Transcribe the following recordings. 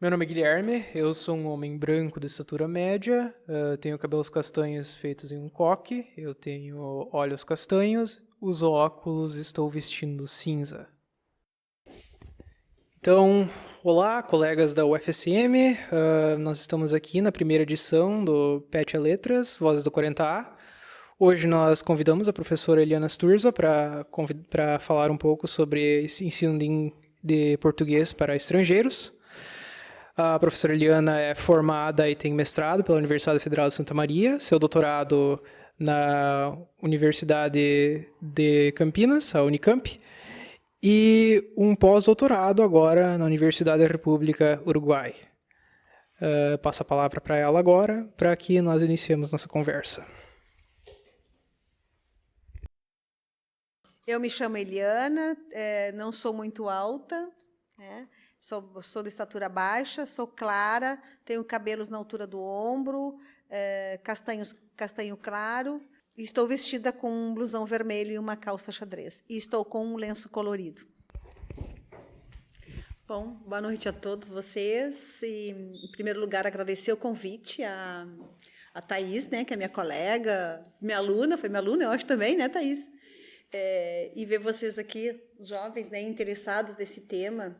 Meu nome é Guilherme, eu sou um homem branco de estatura média, tenho cabelos castanhos feitos em um coque, eu tenho olhos castanhos, uso óculos e estou vestindo cinza. Então, olá, colegas da UFSM, nós estamos aqui na primeira edição do PET a Letras, Vozes do 40A. Hoje nós convidamos a professora Eliana Sturza para falar um pouco sobre ensino de português para estrangeiros. A professora Eliana é formada e tem mestrado pela Universidade Federal de Santa Maria, seu doutorado na Universidade de Campinas, a Unicamp, e um pós-doutorado agora na Universidade da República Uruguai. Passo a palavra para ela agora, para que nós iniciemos nossa conversa. Eu me chamo Eliana, não sou muito alta, né? Sou de estatura baixa, sou clara, tenho cabelos na altura do ombro, castanho claro, e estou vestida com um blusão vermelho e uma calça xadrez. E estou com um lenço colorido. Bom, boa noite a todos vocês. E, em primeiro lugar, agradecer o convite a Thaís, né, que é minha colega, minha aluna, foi minha aluna, eu acho também, né, Thaís? E ver vocês aqui, jovens, né, interessados nesse tema,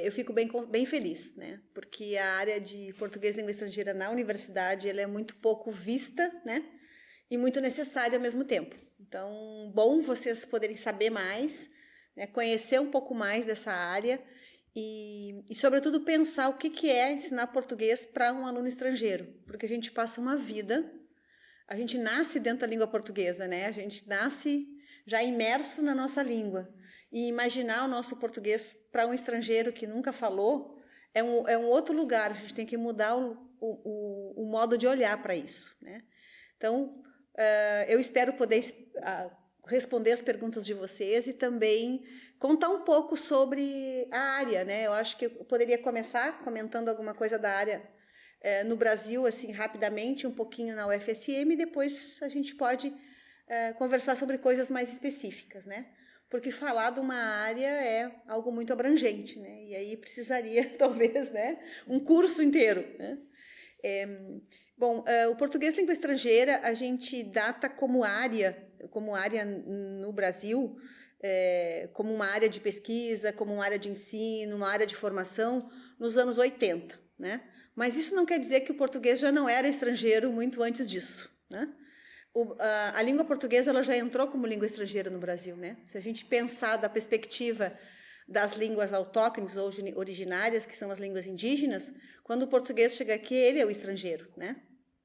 eu fico bem feliz, né? Porque a área de português e língua estrangeira na universidade ela é muito pouco vista, né? E muito necessária ao mesmo tempo. Então, bom vocês poderem saber mais, né? Conhecer um pouco mais dessa área e, sobretudo, pensar o que é ensinar português para um aluno estrangeiro. Porque a gente passa uma vida, a gente nasce dentro da língua portuguesa, né? A gente nasce já imerso na nossa língua. E imaginar o nosso português para um estrangeiro que nunca falou é um outro lugar. A gente tem que mudar o modo de olhar para isso, né? Então, eu espero poder responder as perguntas de vocês e também contar um pouco sobre a área, né? Eu acho que eu poderia começar comentando alguma coisa da área no Brasil, assim, rapidamente, um pouquinho na UFSM, e depois a gente pode conversar sobre coisas mais específicas, né? Porque falar de uma área é algo muito abrangente, né? E aí precisaria, talvez, né, um curso inteiro, né? Bom, o português língua estrangeira a gente data como área no Brasil, como uma área de pesquisa, como uma área de ensino, uma área de formação, nos anos 80, né? Mas isso não quer dizer que o português já não era estrangeiro muito antes disso, né? A língua portuguesa ela já entrou como língua estrangeira no Brasil, né? Se a gente pensar da perspectiva das línguas autóctones ou originárias, que são as línguas indígenas, quando o português chega aqui, ele é o estrangeiro, né?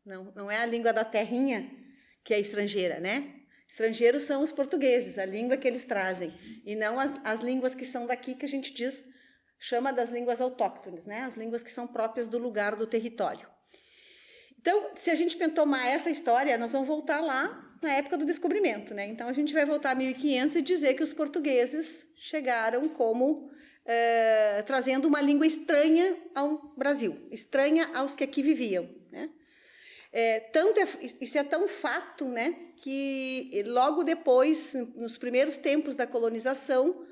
Não é a língua da terrinha que é estrangeira, né? Estrangeiros são os portugueses, a língua que eles trazem, e não as línguas que são daqui, que a gente chama das línguas autóctones, né? As línguas que são próprias do lugar, do território. Então, se a gente tomar essa história, nós vamos voltar lá na época do descobrimento, né? Então, a gente vai voltar a 1500 e dizer que os portugueses chegaram como trazendo uma língua estranha ao Brasil, estranha aos que aqui viviam, né? Isso é tão fato, né, que logo depois, nos primeiros tempos da colonização,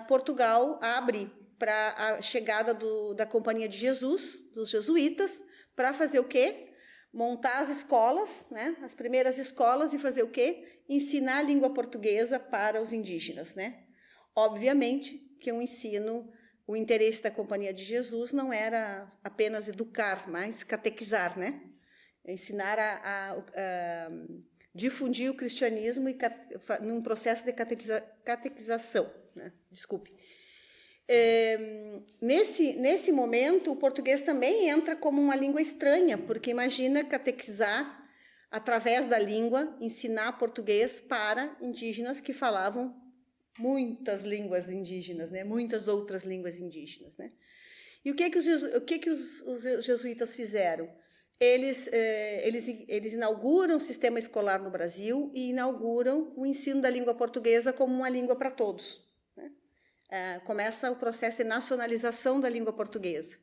Portugal abre para a chegada da Companhia de Jesus, dos jesuítas, para fazer o quê? Montar as escolas, né? As primeiras escolas, e fazer o quê? Ensinar a língua portuguesa para os indígenas, né? Obviamente que o interesse da Companhia de Jesus não era apenas educar, mas catequizar, né? Ensinar a difundir o cristianismo num processo de catequização, né? Desculpe. Nesse momento, o português também entra como uma língua estranha, porque imagina catequizar através da língua, ensinar português para indígenas que falavam muitas línguas indígenas, né? Muitas outras línguas indígenas, né? E o que os jesuítas fizeram? Eles inauguram o sistema escolar no Brasil e inauguram o ensino da língua portuguesa como uma língua para todos. Começa o processo de nacionalização da língua portuguesa,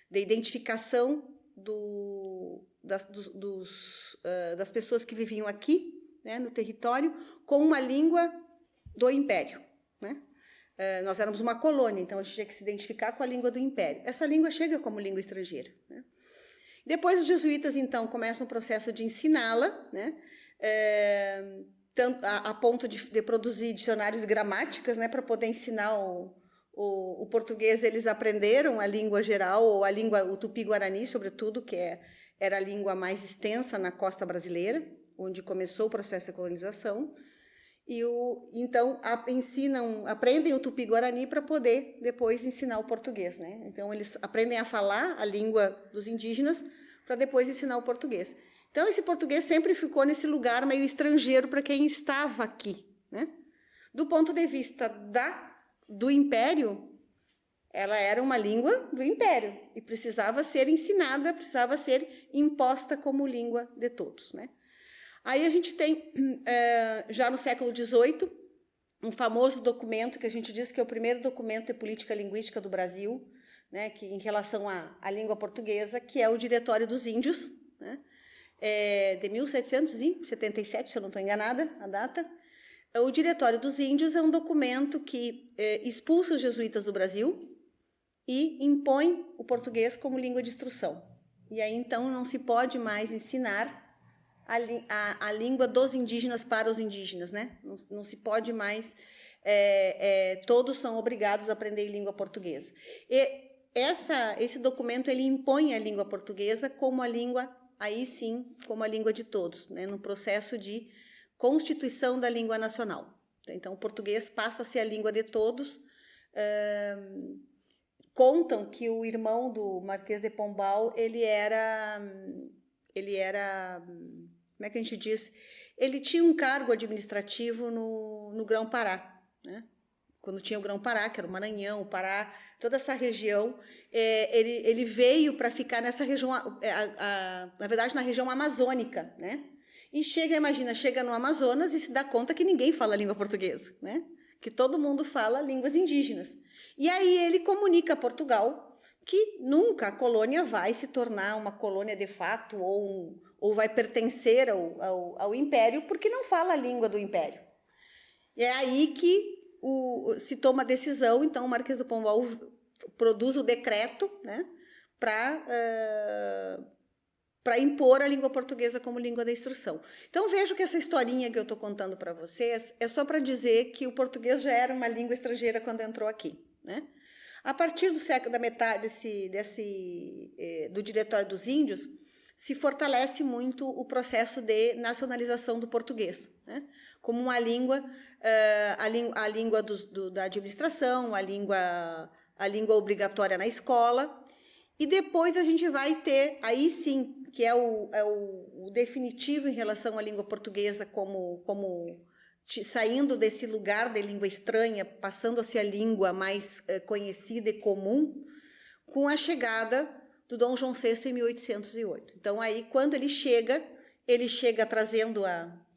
de identificação das pessoas que viviam aqui, né, no território, com uma língua do Império, né? Nós éramos uma colônia, então a gente tinha que se identificar com a língua do Império. Essa língua chega como língua estrangeira, né? Depois os jesuítas, então, começam o processo de ensiná-la, né? A ponto de produzir dicionários e gramáticas, né, para poder ensinar o português. Eles aprenderam a língua geral, ou a língua, o tupi-guarani, sobretudo, que era a língua mais extensa na costa brasileira, onde começou o processo de colonização. Então, aprendem o tupi-guarani para poder depois ensinar o português, né? Então, eles aprendem a falar a língua dos indígenas para depois ensinar o português. Então, esse português sempre ficou nesse lugar meio estrangeiro para quem estava aqui, né? Do ponto de vista do Império, ela era uma língua do Império e precisava ser ensinada, precisava ser imposta como língua de todos, né? Aí a gente tem, já no século XVIII, um famoso documento que a gente diz que é o primeiro documento de política linguística do Brasil, né, que em relação à língua portuguesa, que é o Diretório dos Índios, né, de 1777, se eu não estou enganada, a data. O Diretório dos Índios é um documento que expulsa os jesuítas do Brasil e impõe o português como língua de instrução. E aí, então, não se pode mais ensinar a língua dos indígenas para os indígenas, né? Não se pode mais, todos são obrigados a aprender língua portuguesa. E esse documento, ele impõe a língua portuguesa como a língua, aí sim, como a língua de todos, né? No processo de constituição da língua nacional. Então, o português passa a ser a língua de todos. Contam que o irmão do Marquês de Pombal, ele era, como é que a gente diz? Ele tinha um cargo administrativo no Grão-Pará, né? Quando tinha o Grão-Pará, que era o Maranhão, o Pará, toda essa região, ele veio para ficar nessa região, na verdade, na região amazônica, né? E chega no Amazonas e se dá conta que ninguém fala a língua portuguesa, né? Que todo mundo fala línguas indígenas. E aí ele comunica a Portugal que nunca a colônia vai se tornar uma colônia de fato ou vai pertencer ao Império, porque não fala a língua do Império. E é aí que se toma a decisão. Então, o Marquês do Pombal produz o decreto, né, para impor a língua portuguesa como língua da instrução. Então, vejo que essa historinha que eu estou contando para vocês é só para dizer que o português já era uma língua estrangeira quando entrou aqui, né? A partir da metade do Diretório dos Índios, se fortalece muito o processo de nacionalização do português, né? Como uma língua, a língua da administração, a língua obrigatória na escola. E depois a gente vai ter, aí sim, que é o definitivo em relação à língua portuguesa, como saindo desse lugar de língua estranha, passando a ser a língua mais conhecida e comum, com a chegada do Dom João VI em 1808. Então, aí, quando ele chega trazendo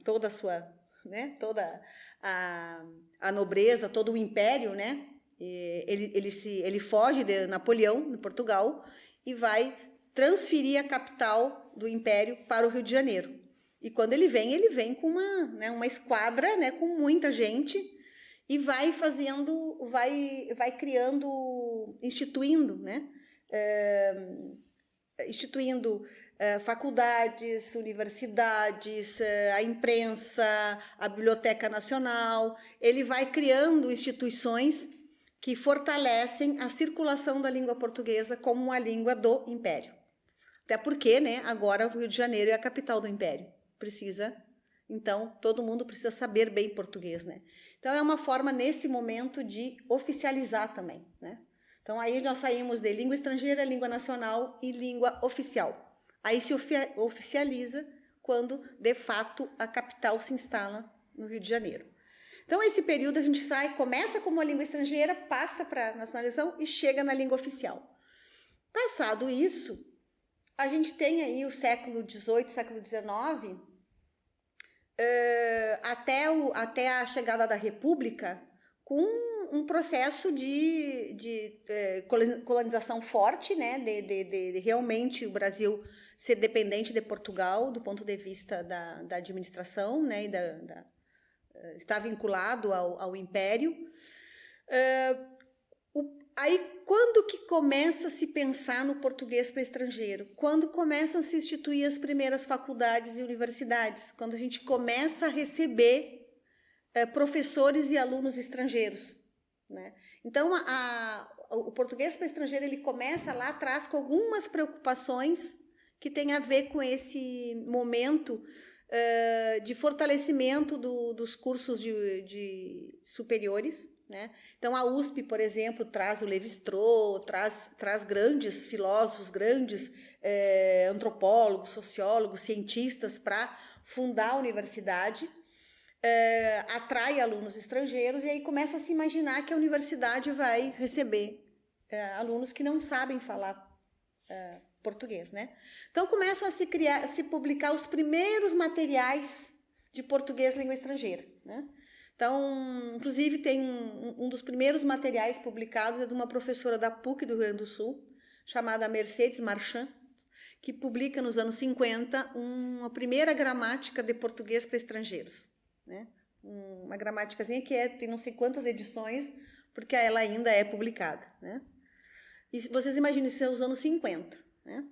toda a sua, né, toda a nobreza, todo o império, né? Ele foge de Napoleão, em Portugal, e vai transferir a capital do império para o Rio de Janeiro. E quando ele vem com uma esquadra, né, com muita gente, e vai criando, instituindo, né, faculdades, universidades, a imprensa, a Biblioteca Nacional. Ele vai criando instituições que fortalecem a circulação da língua portuguesa como uma língua do Império. Até porque, né, agora o Rio de Janeiro é a capital do Império. Então, todo mundo precisa saber bem português, né? Então, é uma forma, nesse momento, de oficializar também, né? Então, aí nós saímos de língua estrangeira, língua nacional e língua oficial. Aí se oficializa quando, de fato, a capital se instala no Rio de Janeiro. Então, esse período a gente começa como uma língua estrangeira, passa para a nacionalização e chega na língua oficial. Passado isso, a gente tem aí o século XVIII, século XIX, até a chegada da República, com um processo de colonização forte, né? De realmente o Brasil ser dependente de Portugal do ponto de vista da administração, né? E está vinculado ao Império. Aí, quando que começa a se pensar no português para estrangeiro? Quando começam a se instituir as primeiras faculdades e universidades, quando a gente começa a receber professores e alunos estrangeiros, né? Então, o português para estrangeiro, ele começa lá atrás com algumas preocupações que tem a ver com esse momento de fortalecimento dos cursos de superiores, né? Então, a USP, por exemplo, traz o Lévi-Strauss, traz grandes filósofos, grandes antropólogos, sociólogos, cientistas para fundar a universidade, atrai alunos estrangeiros, e aí começa a se imaginar que a universidade vai receber alunos que não sabem falar português, né? Então, começam a se publicar os primeiros materiais de português língua estrangeira, né? Então, inclusive, tem um dos primeiros materiais publicados de uma professora da PUC do Rio Grande do Sul, chamada Mercedes Marchand, que publica nos anos 50 uma primeira gramática de português para estrangeiros, né? Uma gramáticazinha que tem não sei quantas edições, porque ela ainda é publicada, né? E vocês imaginem, isso é os anos 50, né?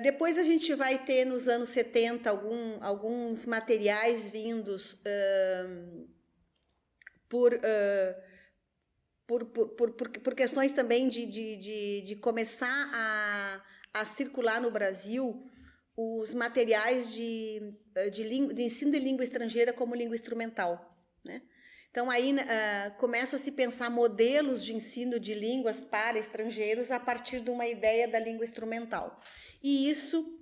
Depois a gente vai ter, nos anos 70, alguns materiais vindos por questões também de começar a circular no Brasil os materiais de ensino de língua estrangeira como língua instrumental, né? Então, aí começa a se pensar modelos de ensino de línguas para estrangeiros a partir de uma ideia da língua instrumental. E isso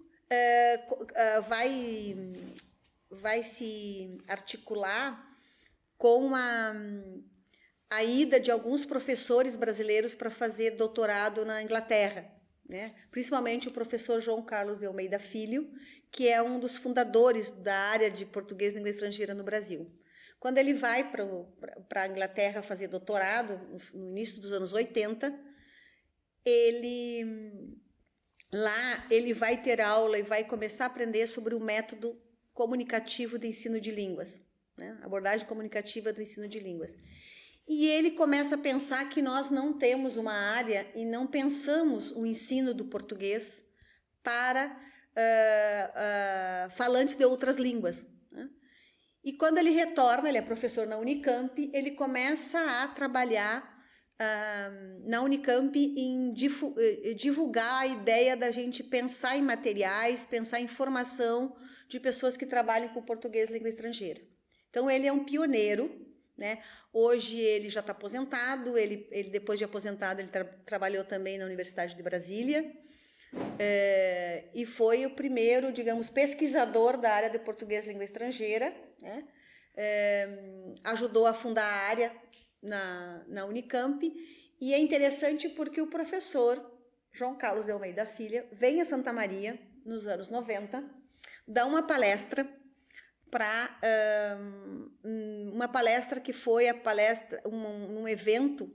vai se articular com a ida de alguns professores brasileiros para fazer doutorado na Inglaterra, né? Principalmente o professor João Carlos de Almeida Filho, que é um dos fundadores da área de português e língua estrangeira no Brasil. Quando ele vai para a Inglaterra fazer doutorado, no início dos anos 80, lá ele vai ter aula e vai começar a aprender sobre o método comunicativo de ensino de línguas, né? Abordagem comunicativa do ensino de línguas. E ele começa a pensar que nós não temos uma área e não pensamos o ensino do português para falantes de outras línguas, né? E quando ele retorna, ele é professor na Unicamp, ele começa a trabalhar na Unicamp em divulgar a ideia da gente pensar em materiais, pensar em formação de pessoas que trabalham com português língua estrangeira. Então, ele é um pioneiro, né? Hoje ele já está aposentado, ele depois de aposentado, ele trabalhou também na Universidade de Brasília, e foi o primeiro, digamos, pesquisador da área de português língua estrangeira, né? Ajudou a fundar a área na Unicamp, e é interessante porque o professor João Carlos de Almeida Filho vem a Santa Maria nos anos 90, dá uma palestra uma palestra que foi um evento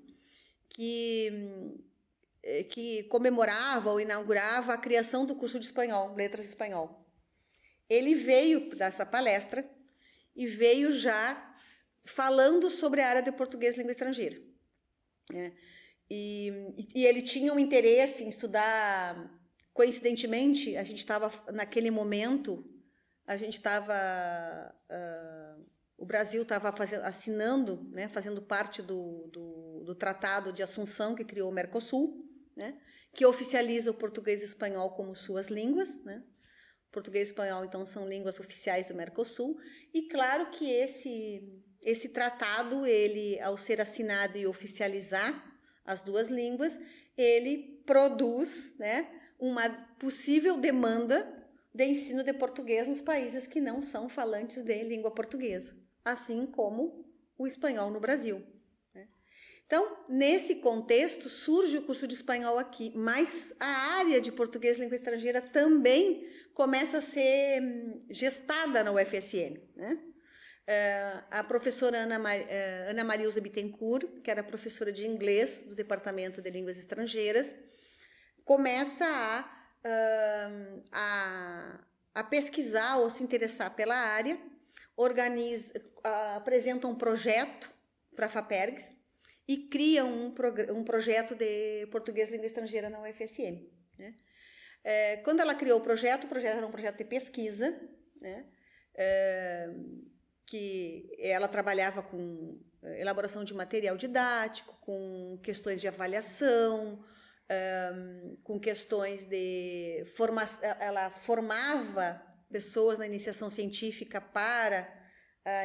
que comemorava ou inaugurava a criação do curso de espanhol, Letras Espanhol. Ele veio dessa palestra e veio já falando sobre a área de português língua estrangeira, né? E ele tinha um interesse em estudar. Coincidentemente, a gente estava, naquele momento, o Brasil estava assinando, né, fazendo parte do Tratado de Assunção que criou o Mercosul, né, que oficializa o português e o espanhol como suas línguas, né? Português e espanhol, então, são línguas oficiais do Mercosul. E claro que esse tratado, ele, ao ser assinado e oficializar as duas línguas, ele produz, né, uma possível demanda de ensino de português nos países que não são falantes de língua portuguesa, assim como o espanhol no Brasil, né? Então, nesse contexto, surge o curso de espanhol aqui, mas a área de português e língua estrangeira também começa a ser gestada na UFSM, né? A professora Ana Marilza Bittencourt, que era professora de inglês do Departamento de Línguas Estrangeiras, começa a pesquisar ou se interessar pela área, apresenta um projeto para a FAPERGS, e cria um projeto de português língua estrangeira na UFSM, né? Quando ela criou o projeto era um projeto de pesquisa, né? Que ela trabalhava com elaboração de material didático, com questões de avaliação, com questões de formação. Ela formava pessoas na iniciação científica para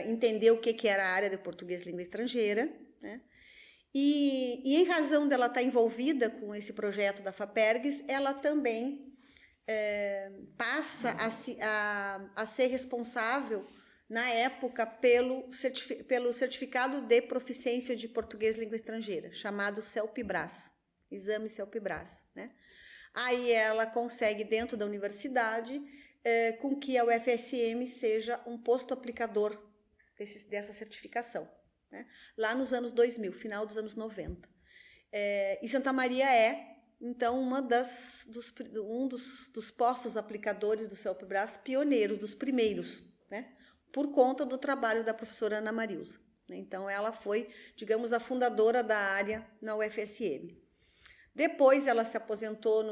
entender o que era a área de português língua estrangeira, né? E em razão dela estar envolvida com esse projeto da FAPERGS, ela também passa a ser responsável, na época, pelo certificado de proficiência de português língua estrangeira, chamado CELPE-BRAS, exame CELPE-BRAS, né? Aí ela consegue, dentro da universidade, com que a UFSM seja um posto aplicador dessa certificação, né? Lá nos anos 2000, final dos anos 90. E Santa Maria então, um dos postos aplicadores do CELPE-BRAS pioneiros, dos primeiros, né? Por conta do trabalho da professora Ana Marilza. Então, ela foi, digamos, a fundadora da área na UFSM. Depois, ela se aposentou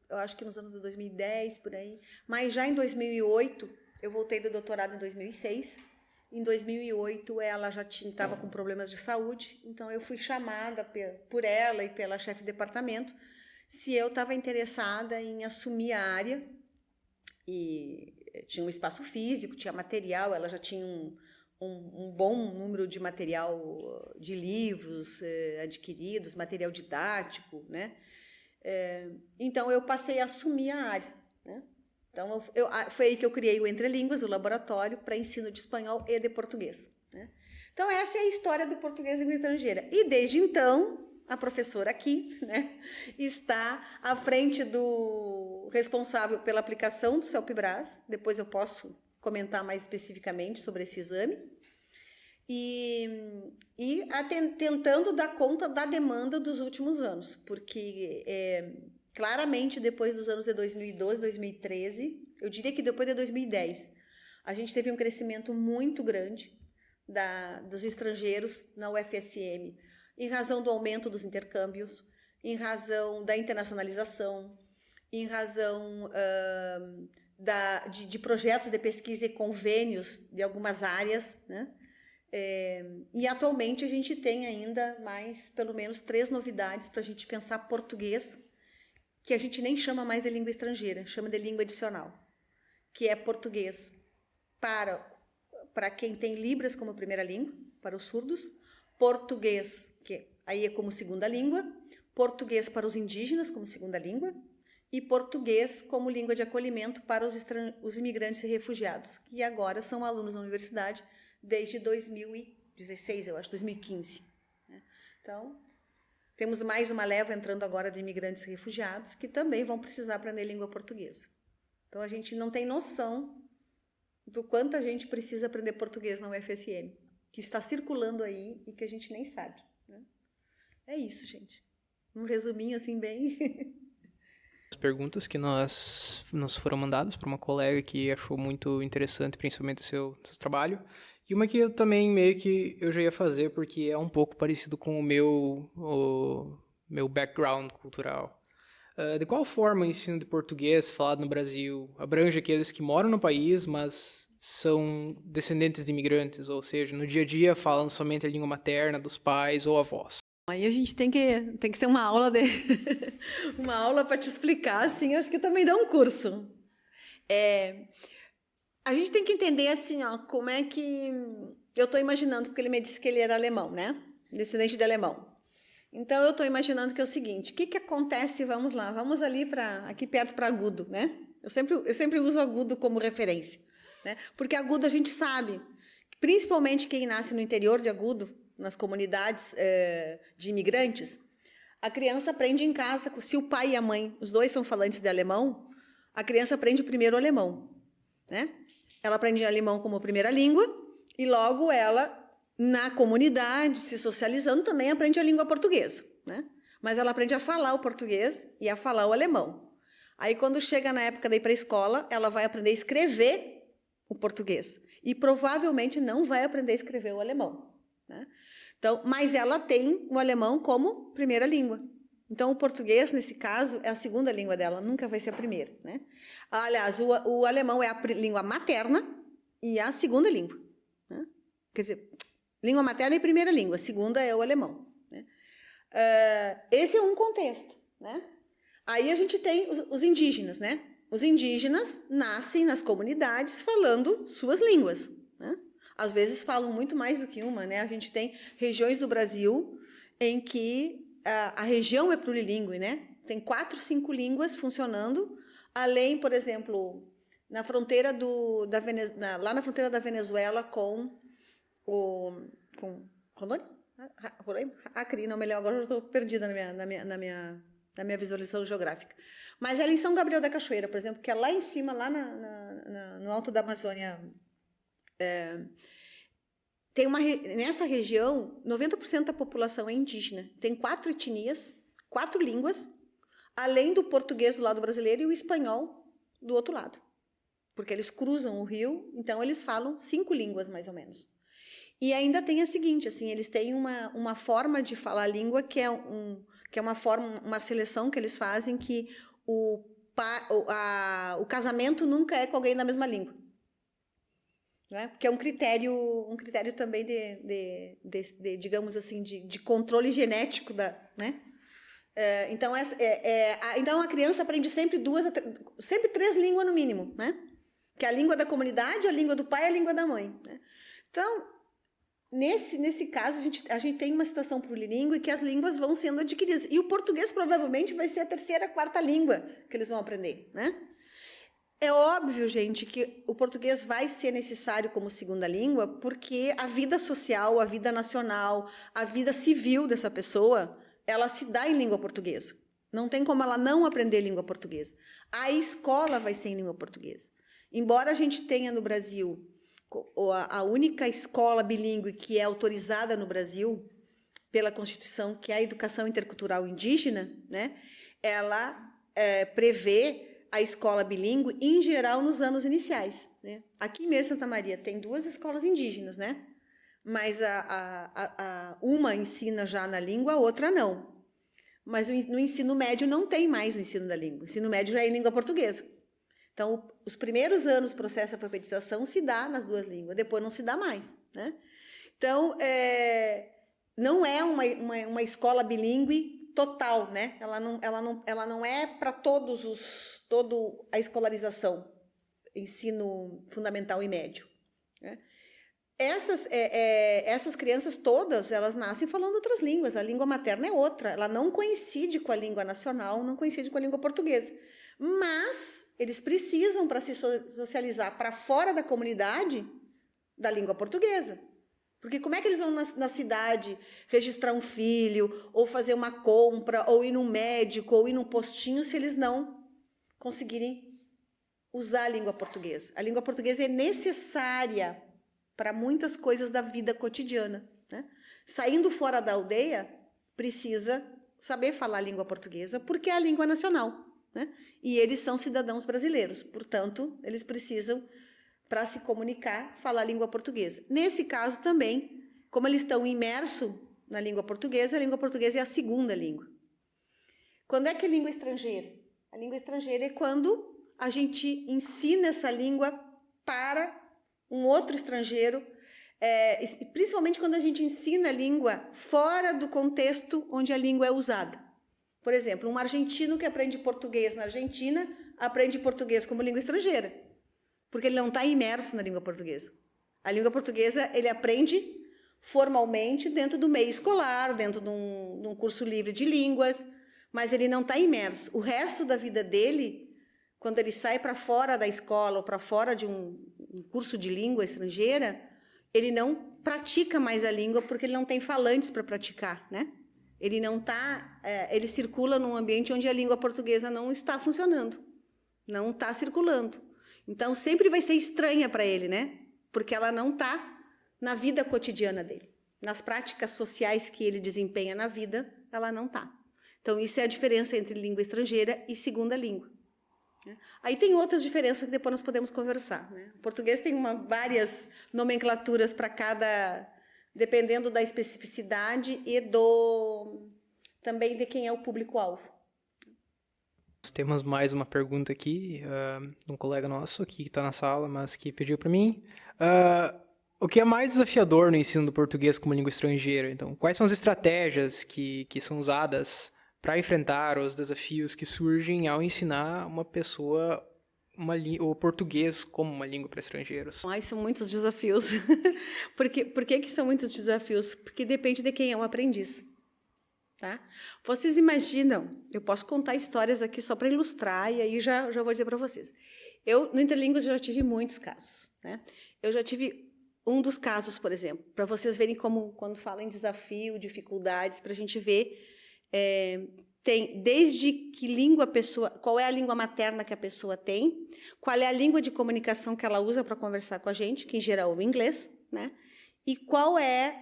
eu acho que nos anos de 2010, por aí, mas já em 2008, eu voltei do doutorado em 2006, em 2008, ela já estava com problemas de saúde, então eu fui chamada por ela e pela chefe de departamento se eu estava interessada em assumir a área. E tinha um espaço físico, tinha material, ela já tinha um bom número de material de livros adquiridos, material didático, né? Então, eu passei a assumir a área, né? Então, foi aí que eu criei o Entre Línguas, o laboratório para ensino de espanhol e de português, né? Então, essa é a história do português língua estrangeira. E, desde então, a professora aqui, né, está à frente do responsável pela aplicação do CELPE-BRAS. Depois eu posso comentar mais especificamente sobre esse exame. Tentando dar conta da demanda dos últimos anos, porque claramente depois dos anos de 2012, 2013, eu diria que depois de 2010, a gente teve um crescimento muito grande dos estrangeiros na UFSM, em razão do aumento dos intercâmbios, em razão da internacionalização, em razão de projetos de pesquisa e convênios de algumas áreas, né? E atualmente a gente tem ainda mais, pelo menos, 3 novidades para a gente pensar português, que a gente nem chama mais de língua estrangeira, chama de língua adicional, que é português para quem tem Libras como primeira língua, para os surdos, português, que aí é como segunda língua, português para os indígenas como segunda língua, e português como língua de acolhimento para os imigrantes e refugiados, que agora são alunos da universidade desde 2016, eu acho, 2015. Né? Então, temos mais uma leva entrando agora de imigrantes e refugiados que também vão precisar aprender língua portuguesa. Então, a gente não tem noção do quanto a gente precisa aprender português na UFSM, que está circulando aí e que a gente nem sabe. Né? É isso, gente. Um resuminho, assim, bem... As perguntas que nos foram mandadas por uma colega que achou muito interessante, principalmente o seu trabalho. E uma que eu também meio que eu já ia fazer, porque é um pouco parecido com o meu background cultural. De qual forma o ensino de português falado no Brasil abrange aqueles que moram no país, mas são descendentes de imigrantes, ou seja, no dia a dia falam somente a língua materna dos pais ou avós? Aí a gente tem que ser uma aula uma aula para te explicar, assim, acho que também dá um curso. A gente tem que entender, assim, ó, como é que... Eu estou imaginando, porque ele me disse que ele era alemão, né? Descendente de alemão. Então, eu estou imaginando que é o seguinte, o que acontece, vamos lá, vamos ali aqui perto para Agudo, né? Eu sempre uso Agudo como referência, né? Porque Agudo a gente sabe, principalmente quem nasce no interior de Agudo, nas comunidades de imigrantes, a criança aprende em casa, se o pai e a mãe, os dois são falantes de alemão, a criança aprende primeiro o alemão, né? Ela aprende alemão como primeira língua e logo ela, na comunidade, se socializando, também aprende a língua portuguesa, né? Mas ela aprende a falar o português e a falar o alemão. Aí, quando chega na época de ir para a escola, ela vai aprender a escrever o português e provavelmente não vai aprender a escrever o alemão, né? Então, mas ela tem o alemão como primeira língua. Então, o português, nesse caso, é a segunda língua dela, nunca vai ser a primeira, né? Aliás, o alemão é a língua materna e a segunda língua, né? Quer dizer, língua materna e primeira língua, a segunda é o alemão, né? Esse é um contexto, né? Aí a gente tem os indígenas, né? Os indígenas nascem nas comunidades falando suas línguas, né? Às vezes falam muito mais do que uma, né? A gente tem regiões do Brasil em que a região é plurilíngue, né? Tem 4, 5 línguas funcionando, além, por exemplo, na fronteira lá na fronteira da Venezuela com Rondônia? Acre, não me lembro, agora eu estou perdida na minha visualização geográfica. Mas ela em São Gabriel da Cachoeira, por exemplo, que é lá em cima, lá no alto da Amazônia, nessa região, 90% da população é indígena. Tem 4 etnias, 4 línguas, além do português do lado brasileiro e o espanhol do outro lado. Porque eles cruzam o rio, então eles falam 5 línguas, mais ou menos. E ainda tem a seguinte, assim, eles têm uma forma de falar a língua que é uma seleção que eles fazem que o casamento nunca é com alguém da mesma língua, né? Que é um critério também digamos assim, de controle genético né? Então a criança aprende sempre 3 línguas no mínimo, né? Que é a língua da comunidade, a língua do pai e a língua da mãe, né? Então, nesse caso, a gente tem uma situação plurilíngue que as línguas vão sendo adquiridas. E o português provavelmente vai ser a 3ª, 4ª língua que eles vão aprender, né? É óbvio, gente, que o português vai ser necessário como segunda língua porque a vida social, a vida nacional, a vida civil dessa pessoa, ela se dá em língua portuguesa. Não tem como ela não aprender língua portuguesa. A escola vai ser em língua portuguesa. Embora a gente tenha no Brasil a única escola bilíngue que é autorizada no Brasil pela Constituição, que é a educação intercultural indígena, né? Ela prevê a escola bilíngue, em geral, nos anos iniciais, né? Aqui mesmo em Santa Maria tem 2 escolas indígenas, né? Mas uma ensina já na língua, a outra não. Mas no ensino médio não tem mais o ensino da língua. O ensino médio já é em língua portuguesa. Então, os primeiros anos do processo de alfabetização se dá nas 2 línguas, depois não se dá mais, né? Então, não é uma escola bilíngue total, né? Ela não é para toda a escolarização, ensino fundamental e médio, né? Essas crianças todas, elas nascem falando outras línguas, a língua materna é outra, ela não coincide com a língua nacional, não coincide com a língua portuguesa, mas eles precisam, para se socializar para fora da comunidade, da língua portuguesa. Porque como é que eles vão na cidade registrar um filho, ou fazer uma compra, ou ir num médico, ou ir num postinho, se eles não conseguirem usar a língua portuguesa? A língua portuguesa é necessária para muitas coisas da vida cotidiana, né? Saindo fora da aldeia, precisa saber falar a língua portuguesa, porque é a língua nacional, né? E eles são cidadãos brasileiros, portanto, eles precisam, para se comunicar, falar a língua portuguesa. Nesse caso também, como eles estão imersos na língua portuguesa, a língua portuguesa é a segunda língua. Quando é que é língua estrangeira? A língua estrangeira é quando a gente ensina essa língua para um outro estrangeiro, principalmente quando a gente ensina a língua fora do contexto onde a língua é usada. Por exemplo, um argentino que aprende português na Argentina, aprende português como língua estrangeira, porque ele não está imerso na língua portuguesa. A língua portuguesa ele aprende formalmente dentro do meio escolar, dentro de um curso livre de línguas, mas ele não está imerso. O resto da vida dele, quando ele sai para fora da escola ou para fora de um curso de língua estrangeira, ele não pratica mais a língua porque ele não tem falantes para praticar, né? Ele circula num ambiente onde a língua portuguesa não está funcionando, não está circulando. Então, sempre vai ser estranha para ele, né? Porque ela não está na vida cotidiana dele. Nas práticas sociais que ele desempenha na vida, ela não está. Então, isso é a diferença entre língua estrangeira e segunda língua. Aí tem outras diferenças que depois nós podemos conversar, né? O português tem várias nomenclaturas para cada dependendo da especificidade e também de quem é o público-alvo. Nós temos mais uma pergunta aqui, de um colega nosso aqui que está na sala, mas que pediu para mim. O que é mais desafiador no ensino do português como língua estrangeira? Então, quais são as estratégias que são usadas para enfrentar os desafios que surgem ao ensinar uma pessoa o português como uma língua para estrangeiros? São muitos desafios. Por que são muitos desafios? Porque depende de quem é o aprendiz. Tá? Vocês imaginam, eu posso contar histórias aqui só para ilustrar, e aí já vou dizer para vocês. Eu, no Interlínguas, já tive muitos casos. Né? Eu já tive um dos casos, por exemplo, para vocês verem como, quando fala em desafio, dificuldades, para a gente ver, tem desde que língua a pessoa, qual é a língua materna que a pessoa tem, qual é a língua de comunicação que ela usa para conversar com a gente, que em geral é o inglês, né? E qual é,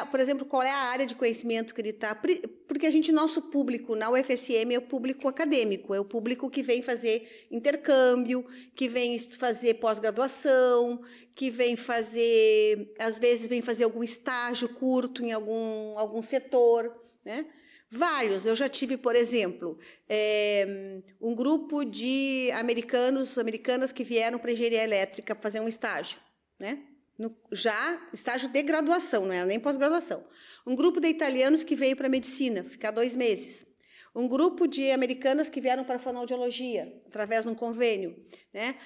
por exemplo, qual é a área de conhecimento que ele está... Porque nosso público na UFSM é o público acadêmico, é o público que vem fazer intercâmbio, que vem fazer pós-graduação, que vem fazer, às vezes, vem fazer algum estágio curto em algum setor, né? Vários. Eu já tive, por exemplo, um grupo de americanas que vieram para engenharia elétrica fazer um estágio, né? Estágio de graduação, não é nem pós-graduação. Um grupo de italianos que veio para medicina, ficar 2 meses. Um grupo de americanas que vieram para a fonoaudiologia, através de um convênio. Né?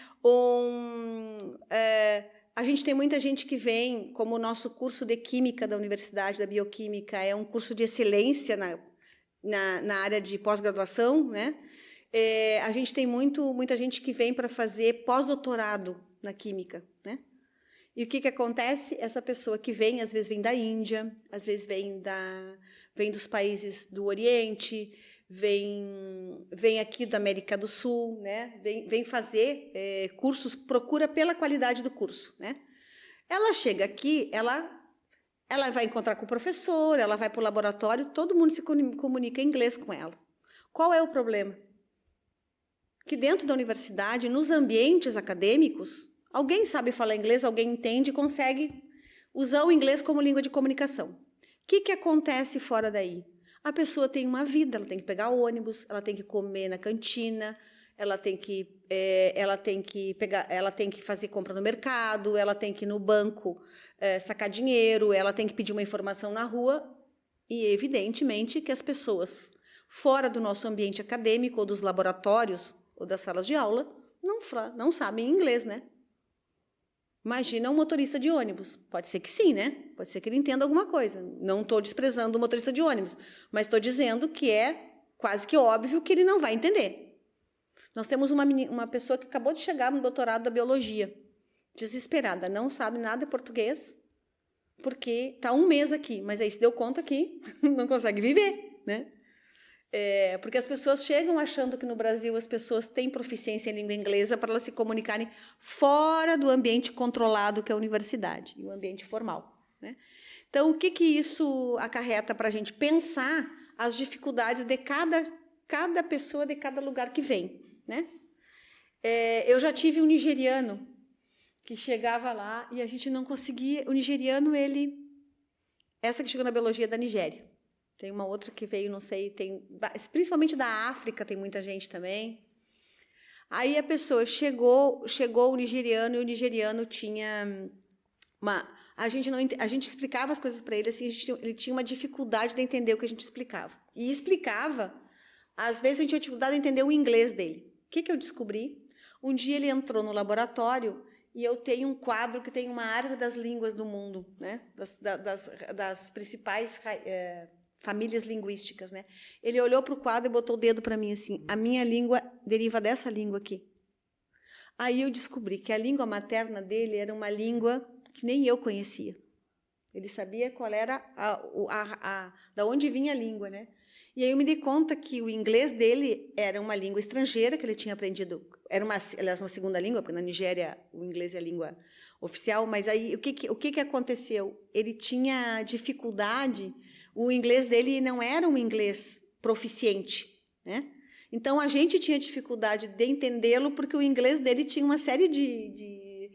A gente tem muita gente que vem, como o nosso curso de Química da Universidade da Bioquímica, é um curso de excelência na área de pós-graduação. Né? A gente tem muita gente que vem para fazer pós-doutorado na Química, né? E o que acontece? Essa pessoa que vem, às vezes vem da Índia, às vezes vem dos países do Oriente, vem aqui da América do Sul, né? Vem fazer cursos, procura pela qualidade do curso, né? Ela chega aqui, ela vai encontrar com o professor, ela vai para o laboratório, todo mundo se comunica em inglês com ela. Qual é o problema? Que dentro da universidade, nos ambientes acadêmicos, alguém sabe falar inglês, alguém entende e consegue usar o inglês como língua de comunicação. O que acontece fora daí? A pessoa tem uma vida, ela tem que pegar ônibus, ela tem que comer na cantina, ela tem que fazer compra no mercado, ela tem que ir no banco sacar dinheiro, ela tem que pedir uma informação na rua, e evidentemente que as pessoas fora do nosso ambiente acadêmico, ou dos laboratórios, ou das salas de aula, não sabem inglês, né? Imagina um motorista de ônibus. Pode ser que sim, né? Pode ser que ele entenda alguma coisa. Não estou desprezando o motorista de ônibus, mas estou dizendo que é quase que óbvio que ele não vai entender. Nós temos uma pessoa que acabou de chegar no doutorado da biologia, desesperada, não sabe nada de português, porque está 1 mês aqui, mas aí se deu conta que não consegue viver, né? Porque as pessoas chegam achando que no Brasil as pessoas têm proficiência em língua inglesa para elas se comunicarem fora do ambiente controlado que é a universidade, e o ambiente formal. Né? Então, o que isso acarreta para a gente pensar as dificuldades de cada pessoa, de cada lugar que vem. Né? Eu já tive um nigeriano que chegava lá e a gente não conseguia... O nigeriano, essa que chegou na biologia é da Nigéria. Tem uma outra que veio, não sei, principalmente da África, tem muita gente também. Aí a pessoa chegou o nigeriano, e o nigeriano tinha a gente explicava as coisas para ele, assim, ele tinha uma dificuldade de entender o que a gente explicava. E explicava, às vezes a gente tinha dificuldade de entender o inglês dele. O que eu descobri? Um dia ele entrou no laboratório e eu tenho um quadro que tem uma árvore das línguas do mundo, né? das principais... famílias linguísticas, né? Ele olhou para o quadro e botou o dedo para mim assim, a minha língua deriva dessa língua aqui. Aí eu descobri que a língua materna dele era uma língua que nem eu conhecia. Ele sabia qual era da onde vinha a língua, né? E aí eu me dei conta que o inglês dele era uma língua estrangeira que ele tinha aprendido, aliás, uma segunda língua, porque na Nigéria o inglês é a língua oficial, mas aí o que aconteceu? Ele tinha dificuldade. O inglês dele não era um inglês proficiente, né? Então, a gente tinha dificuldade de entendê-lo porque o inglês dele tinha uma série de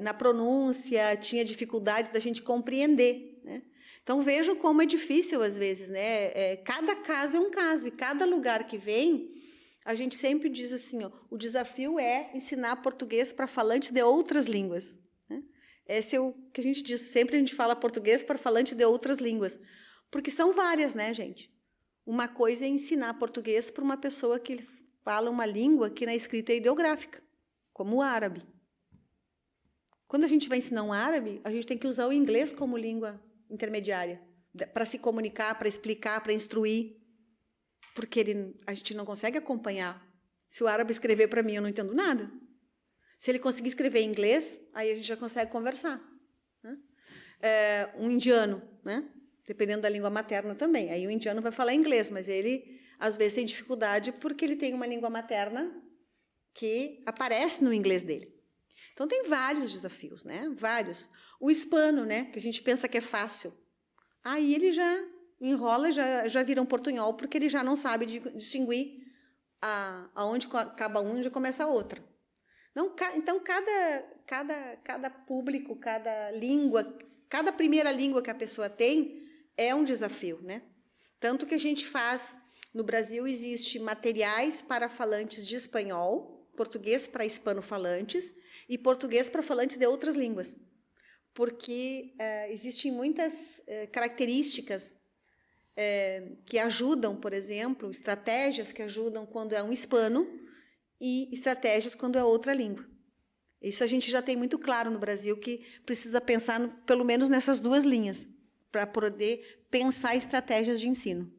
na pronúncia, tinha dificuldades da gente compreender, né? Então, vejam como é difícil, às vezes, né? Cada caso é um caso, e cada lugar que vem, a gente sempre diz assim, ó, o desafio é ensinar português para falante de outras línguas, né? Esse é o que a gente diz, sempre a gente fala português para falante de outras línguas, porque são várias, né, gente? Uma coisa é ensinar português para uma pessoa que fala uma língua que na escrita é ideográfica, como o árabe. Quando a gente vai ensinar um árabe, a gente tem que usar o inglês como língua intermediária, para se comunicar, para explicar, para instruir, porque a gente não consegue acompanhar. Se o árabe escrever para mim, eu não entendo nada. Se ele conseguir escrever em inglês, aí a gente já consegue conversar, né? Um indiano, né? Dependendo da língua materna também. Aí o indiano vai falar inglês, mas ele, às vezes, tem dificuldade porque ele tem uma língua materna que aparece no inglês dele. Então, tem vários desafios, né? Vários. O hispano, né? Que a gente pensa que é fácil. Aí ele já enrola, já vira um portunhol, porque ele já não sabe distinguir aonde acaba um e onde começa a outra. Então, cada público, cada língua, cada primeira língua que a pessoa tem é um desafio, né? Tanto que a gente faz, no Brasil, existe materiais para falantes de espanhol, português para hispanofalantes e português para falantes de outras línguas. Porque existem muitas características que ajudam, por exemplo, estratégias que ajudam quando é um hispano e estratégias quando é outra língua. Isso a gente já tem muito claro no Brasil, que precisa pensar pelo menos nessas duas linhas, para poder pensar estratégias de ensino.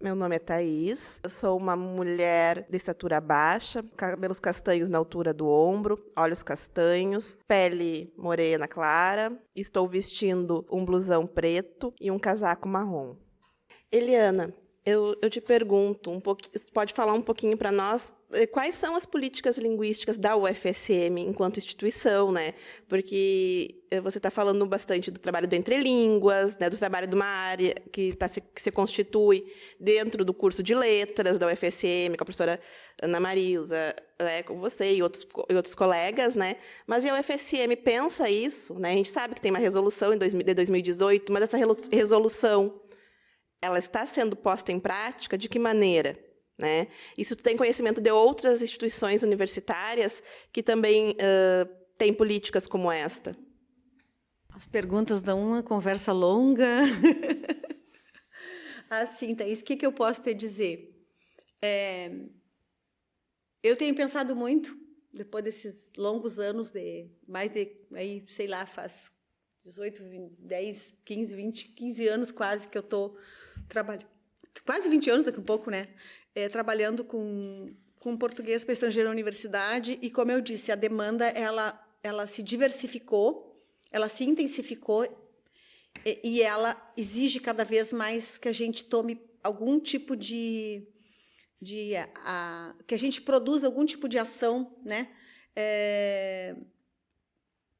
Meu nome é Thaís, eu sou uma mulher de estatura baixa, cabelos castanhos na altura do ombro, olhos castanhos, pele morena clara, estou vestindo um blusão preto e um casaco marrom. Eliana, eu te pergunto, pode falar um pouquinho para nós quais são as políticas linguísticas da UFSM enquanto instituição, né? Porque você está falando bastante do trabalho do Entre Línguas, né? Do trabalho de uma área que se constitui dentro do curso de letras da UFSM, com a professora Ana Marilza, né? Com você e outros colegas, né? Mas a UFSM pensa isso, né? A gente sabe que tem uma resolução de 2018, mas essa resolução ela está sendo posta em prática de que maneira? Né? Isso tem conhecimento de outras instituições universitárias que também têm políticas como esta? As perguntas dão uma conversa longa. Assim, Thaís, o que eu posso te dizer? Eu tenho pensado muito, depois desses longos anos, aí, sei lá, faz 18, 10, 15, 20, 15 anos quase que eu estou trabalhando, quase 20 anos daqui a pouco, né? Trabalhando com português para estrangeiro na universidade, e, como eu disse, a demanda ela se diversificou, ela se intensificou, e ela exige cada vez mais que a gente tome algum tipo que a gente produza algum tipo de ação, né?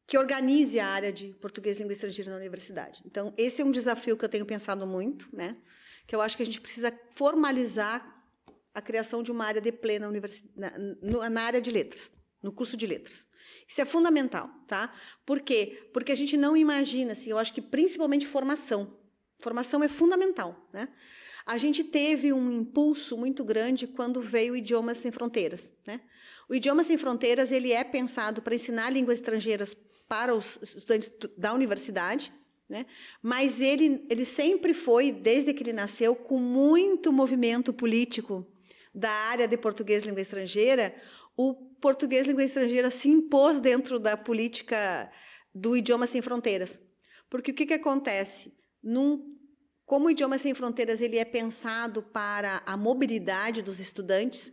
Que organize a área de português e língua estrangeira na universidade. Então, esse é um desafio que eu tenho pensado muito, né? Que eu acho que a gente precisa formalizar a criação de uma área de plena na área de letras, no curso de letras. Isso é fundamental, tá? Por quê? Porque a gente não imagina, assim, eu acho que principalmente formação. Formação é fundamental, né? A gente teve um impulso muito grande quando veio o Idiomas Sem Fronteiras, né? O Idiomas Sem Fronteiras, ele é pensado para ensinar línguas estrangeiras para os estudantes da universidade, né? Mas ele sempre foi, desde que ele nasceu, com muito movimento político da área de português e língua estrangeira. O português e língua estrangeira se impôs dentro da política do Idiomas Sem Fronteiras. Porque o que acontece? Como o Idiomas Sem Fronteiras ele é pensado para a mobilidade dos estudantes,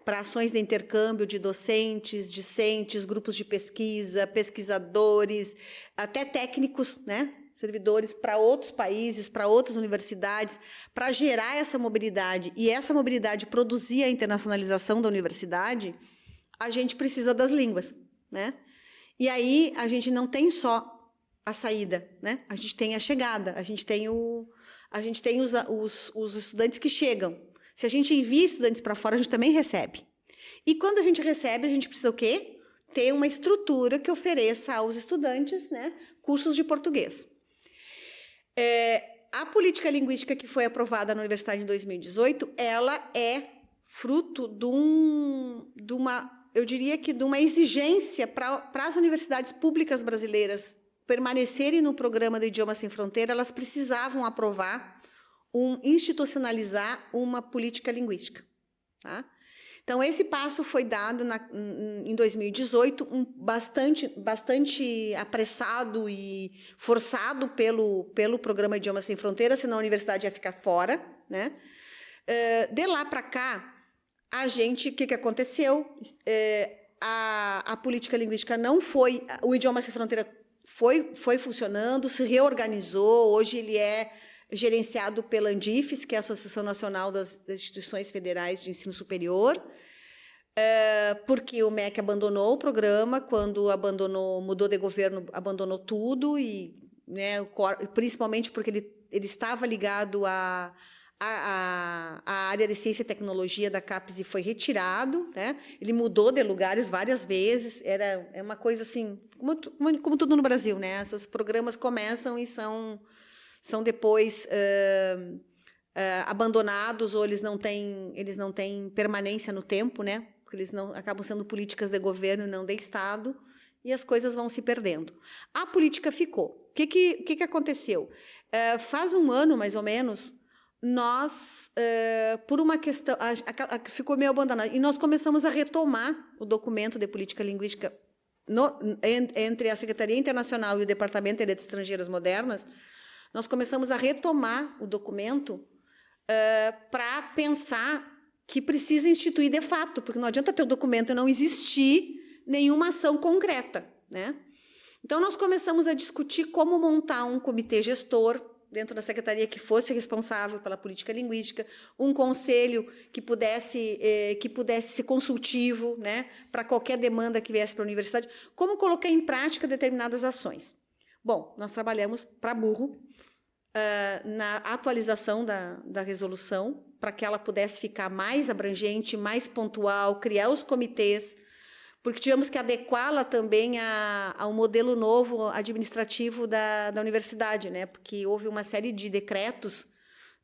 para ações de intercâmbio de docentes, discentes, grupos de pesquisa, pesquisadores, até técnicos, né? Servidores para outros países, para outras universidades, para gerar essa mobilidade, e essa mobilidade produzir a internacionalização da universidade, a gente precisa das línguas, né? E aí a gente não tem só a saída, né? A gente tem a chegada, a gente tem os estudantes que chegam. Se a gente envia estudantes para fora, a gente também recebe. E quando a gente recebe, a gente precisa o quê? ter uma estrutura que ofereça aos estudantes, né, cursos de português. A política linguística que foi aprovada na universidade em 2018, ela é fruto de uma, eu diria que de uma exigência para as universidades públicas brasileiras permanecerem no programa do Idioma Sem Fronteira, elas precisavam aprovar, institucionalizar uma política linguística. Tá? Então, esse passo foi dado em 2018, bastante apressado e forçado pelo programa Idioma Sem Fronteira, senão a universidade ia ficar fora. Né? De lá para cá, o que aconteceu? A política linguística não foi... O Idioma Sem Fronteira foi funcionando, se reorganizou, hoje ele é gerenciado pela Andifes, que é a Associação Nacional das Instituições Federais de Ensino Superior, porque o MEC abandonou o programa, quando mudou de governo, abandonou tudo, e, né, principalmente porque ele estava ligado à área de ciência e tecnologia da CAPES e foi retirado, né? Ele mudou de lugares várias vezes, é uma coisa assim, como tudo no Brasil, né? Esses programas começam e são depois abandonados, ou eles não têm permanência no tempo, né? Porque eles acabam sendo políticas de governo e não de Estado, e as coisas vão se perdendo. A política ficou. O que aconteceu? Faz um ano, mais ou menos, nós, por uma questão, ficou meio abandonado, e nós começamos a retomar o documento de política linguística entre a Secretaria Internacional e o Departamento de Letras Estrangeiras Modernas. Nós começamos a retomar o documento para pensar que precisa instituir de fato, porque não adianta ter o documento e não existir nenhuma ação concreta. Né? Então, nós começamos a discutir como montar um comitê gestor dentro da secretaria que fosse responsável pela política linguística, um conselho que pudesse ser consultivo, né, para qualquer demanda que viesse para a universidade, como colocar em prática determinadas ações. Bom, nós trabalhamos para burro na atualização da resolução, para que ela pudesse ficar mais abrangente, mais pontual, criar os comitês, porque tivemos que adequá-la também ao modelo novo administrativo da universidade, né? Porque houve uma série de decretos,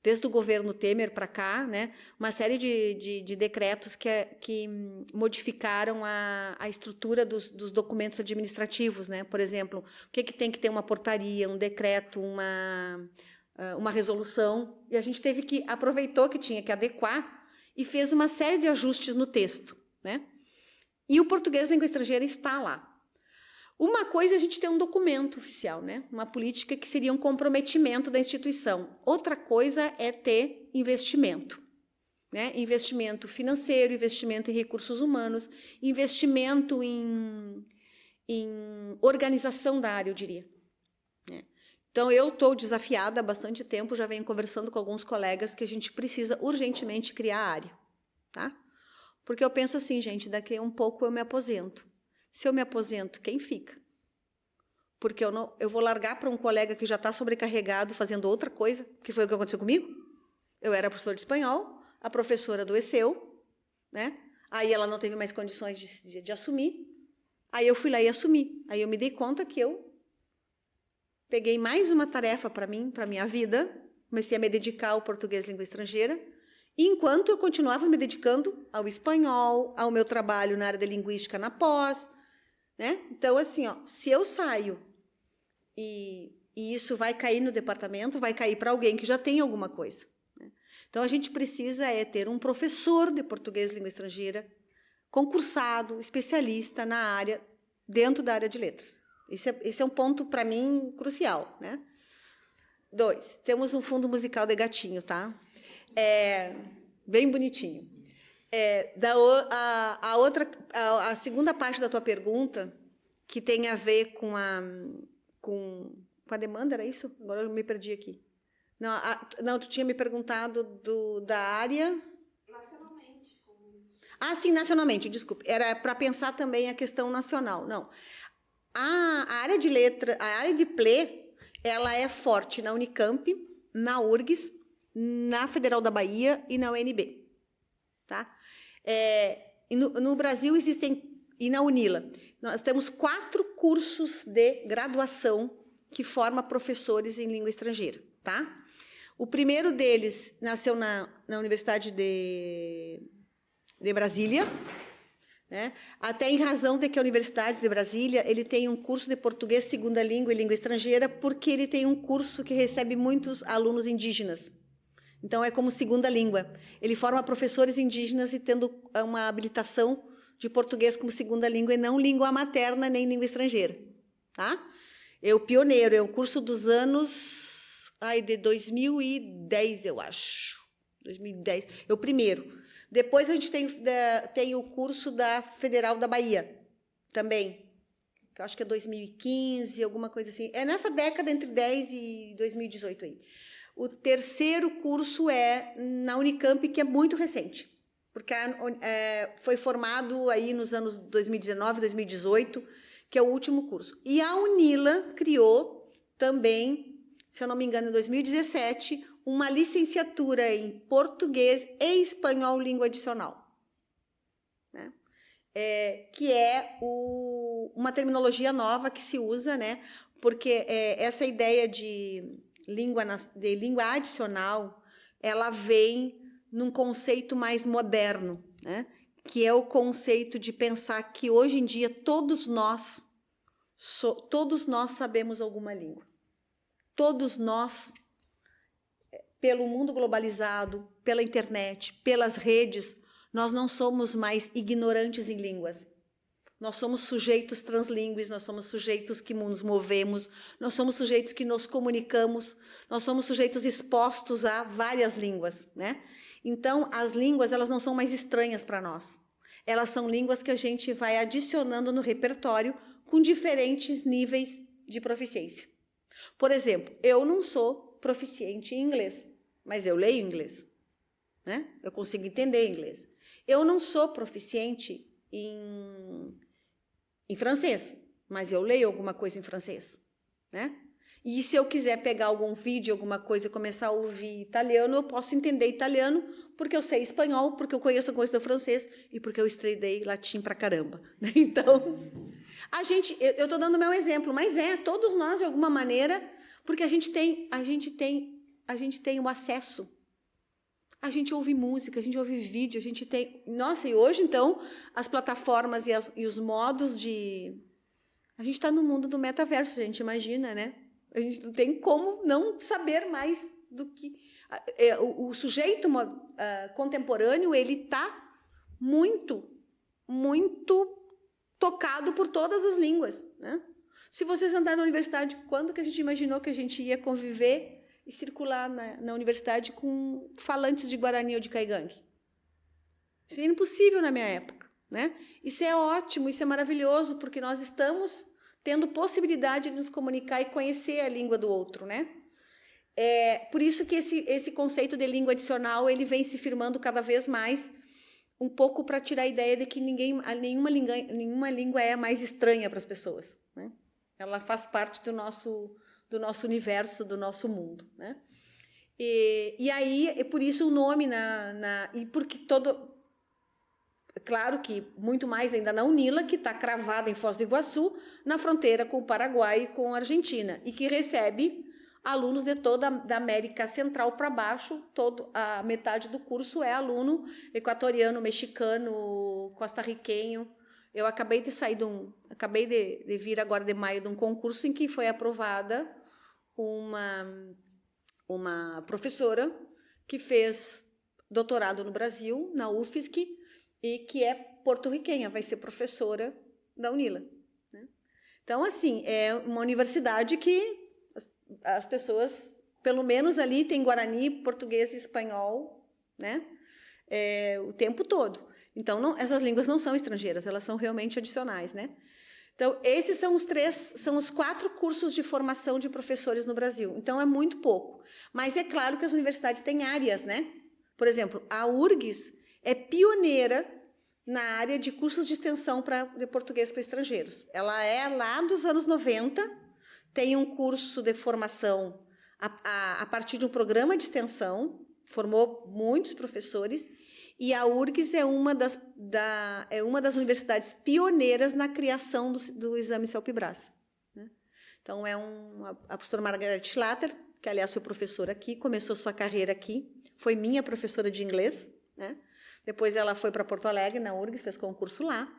desde o governo Temer para cá, né? Uma série de decretos que modificaram a estrutura dos documentos administrativos, né? Por exemplo, o que tem que ter uma portaria, um decreto, uma resolução, e a gente aproveitou que tinha que adequar e fez uma série de ajustes no texto, né? E o português língua estrangeira está lá. Uma coisa é a gente ter um documento oficial, né? Uma política que seria um comprometimento da instituição. Outra coisa é ter investimento, né? Investimento financeiro, investimento em recursos humanos, investimento em organização da área, eu diria. Né? Então, eu estou desafiada há bastante tempo, já venho conversando com alguns colegas que a gente precisa urgentemente criar a área, tá? Porque eu penso assim, gente, daqui a um pouco eu me aposento. Se eu me aposento, quem fica? Porque eu vou largar para um colega que já está sobrecarregado fazendo outra coisa, que foi o que aconteceu comigo. Eu era professora de espanhol, a professora adoeceu, né? Aí ela não teve mais condições de assumir. Aí eu fui lá e assumi. Aí eu me dei conta que eu peguei mais uma tarefa para mim, para a minha vida, comecei a me dedicar ao português língua estrangeira, enquanto eu continuava me dedicando ao espanhol, ao meu trabalho na área de linguística na pós, né? Então, assim, se eu saio e isso vai cair no departamento, vai cair para alguém que já tem alguma coisa. Né? Então, a gente precisa ter um professor de português língua estrangeira, concursado, especialista na área, dentro da área de letras. Esse é um ponto, para mim, crucial. Né? 2, temos um fundo musical de gatinho, tá? Bem bonitinho. A segunda parte da tua pergunta, que tem a ver com a demanda, era isso? Agora eu me perdi aqui. Não, tu tinha me perguntado da área... Nacionalmente, como isso? Ah, sim, nacionalmente, desculpe. Era para pensar também a questão nacional. Não. A área de letra, a área de PLE, ela é forte na Unicamp, na URGS, na Federal da Bahia e na UNB. Tá? No Brasil existem e na UNILA. Nós temos 4 cursos de graduação que formam professores em língua estrangeira, tá? O primeiro deles nasceu na Universidade de Brasília, né? Até em razão de que a Universidade de Brasília ele tem um curso de português segunda língua e língua estrangeira, porque ele tem um curso que recebe muitos alunos indígenas. Então, é como segunda língua. Ele forma professores indígenas e tendo uma habilitação de português como segunda língua e não língua materna nem língua estrangeira, tá? É o pioneiro, é um curso dos anos de 2010, eu acho. 2010, é o primeiro. Depois a gente tem o curso da Federal da Bahia, também, que eu acho que é 2015, alguma coisa assim. É nessa década, entre 10 e 2018 aí. O terceiro curso é na Unicamp, que é muito recente, porque foi formado aí nos anos 2019, 2018, que é o último curso. E a UNILA criou também, se eu não me engano, em 2017, uma licenciatura em português e espanhol língua adicional, né? Que é uma terminologia nova que se usa, né? Porque essa ideia de língua adicional, ela vem num conceito mais moderno, né? Que é o conceito de pensar que hoje em dia todos nós sabemos alguma língua. Todos nós, pelo mundo globalizado, pela internet, pelas redes, nós não somos mais ignorantes em línguas. Nós somos sujeitos translíngues, nós somos sujeitos que nos movemos, nós somos sujeitos que nos comunicamos, nós somos sujeitos expostos a várias línguas, né? Então, as línguas, elas não são mais estranhas para nós. Elas são línguas que a gente vai adicionando no repertório com diferentes níveis de proficiência. Por exemplo, eu não sou proficiente em inglês, mas eu leio inglês, né? Eu consigo entender inglês. Eu não sou proficiente em francês, mas eu leio alguma coisa em francês, né? E se eu quiser pegar algum vídeo, alguma coisa e começar a ouvir italiano, eu posso entender italiano porque eu sei espanhol, porque eu conheço a coisa do francês e porque eu estudei latim pra caramba. Então, eu estou dando meu exemplo, mas todos nós de alguma maneira, porque a gente tem o acesso. A gente ouve música, a gente ouve vídeo, a gente tem... Nossa, e hoje, então, as plataformas e os modos de... A gente está no mundo do metaverso, a gente imagina, né? A gente não tem como não saber mais do que... O sujeito contemporâneo, ele está muito, muito tocado por todas as línguas, né? Se vocês andarem na universidade, quando que a gente imaginou que a gente ia conviver e circular na universidade com falantes de Guarani ou de Caigangue? Isso é impossível na minha época, né? Isso é ótimo, isso é maravilhoso, porque nós estamos tendo possibilidade de nos comunicar e conhecer a língua do outro, né? Por isso que esse conceito de língua adicional, ele vem se firmando cada vez mais, um pouco para tirar a ideia de que nenhuma língua é mais estranha para as pessoas, né? Ela faz parte do nosso universo, do nosso mundo, né? E aí, é por isso o nome e porque claro que muito mais ainda na UNILA, que está cravada em Foz do Iguaçu, na fronteira com o Paraguai e com a Argentina, e que recebe alunos de toda da América Central para baixo. A metade do curso é aluno equatoriano, mexicano, costarriquenho. Eu acabei de vir agora de maio de um concurso em que foi aprovada uma professora que fez doutorado no Brasil, na UFSC, e que é porto-riquenha, vai ser professora da UNILA, né? Então, assim, é uma universidade que as pessoas, pelo menos ali, tem Guarani, português e espanhol, né? O tempo todo. Então, essas línguas não são estrangeiras, elas são realmente adicionais, né? Então, esses são os 4 cursos de formação de professores no Brasil. Então, é muito pouco. Mas é claro que as universidades têm áreas, né? Por exemplo, a URGS é pioneira na área de cursos de extensão de português para estrangeiros. Ela é lá dos anos 90, tem um curso de formação a partir de um programa de extensão, formou muitos professores, E a URGS é uma das universidades pioneiras na criação do exame CELPE-BRAS, né? Então, a professora Margaret Schlatter, que, aliás, foi professora aqui, começou sua carreira aqui, foi minha professora de inglês, né? Depois ela foi para Porto Alegre, na URGS, fez concurso lá.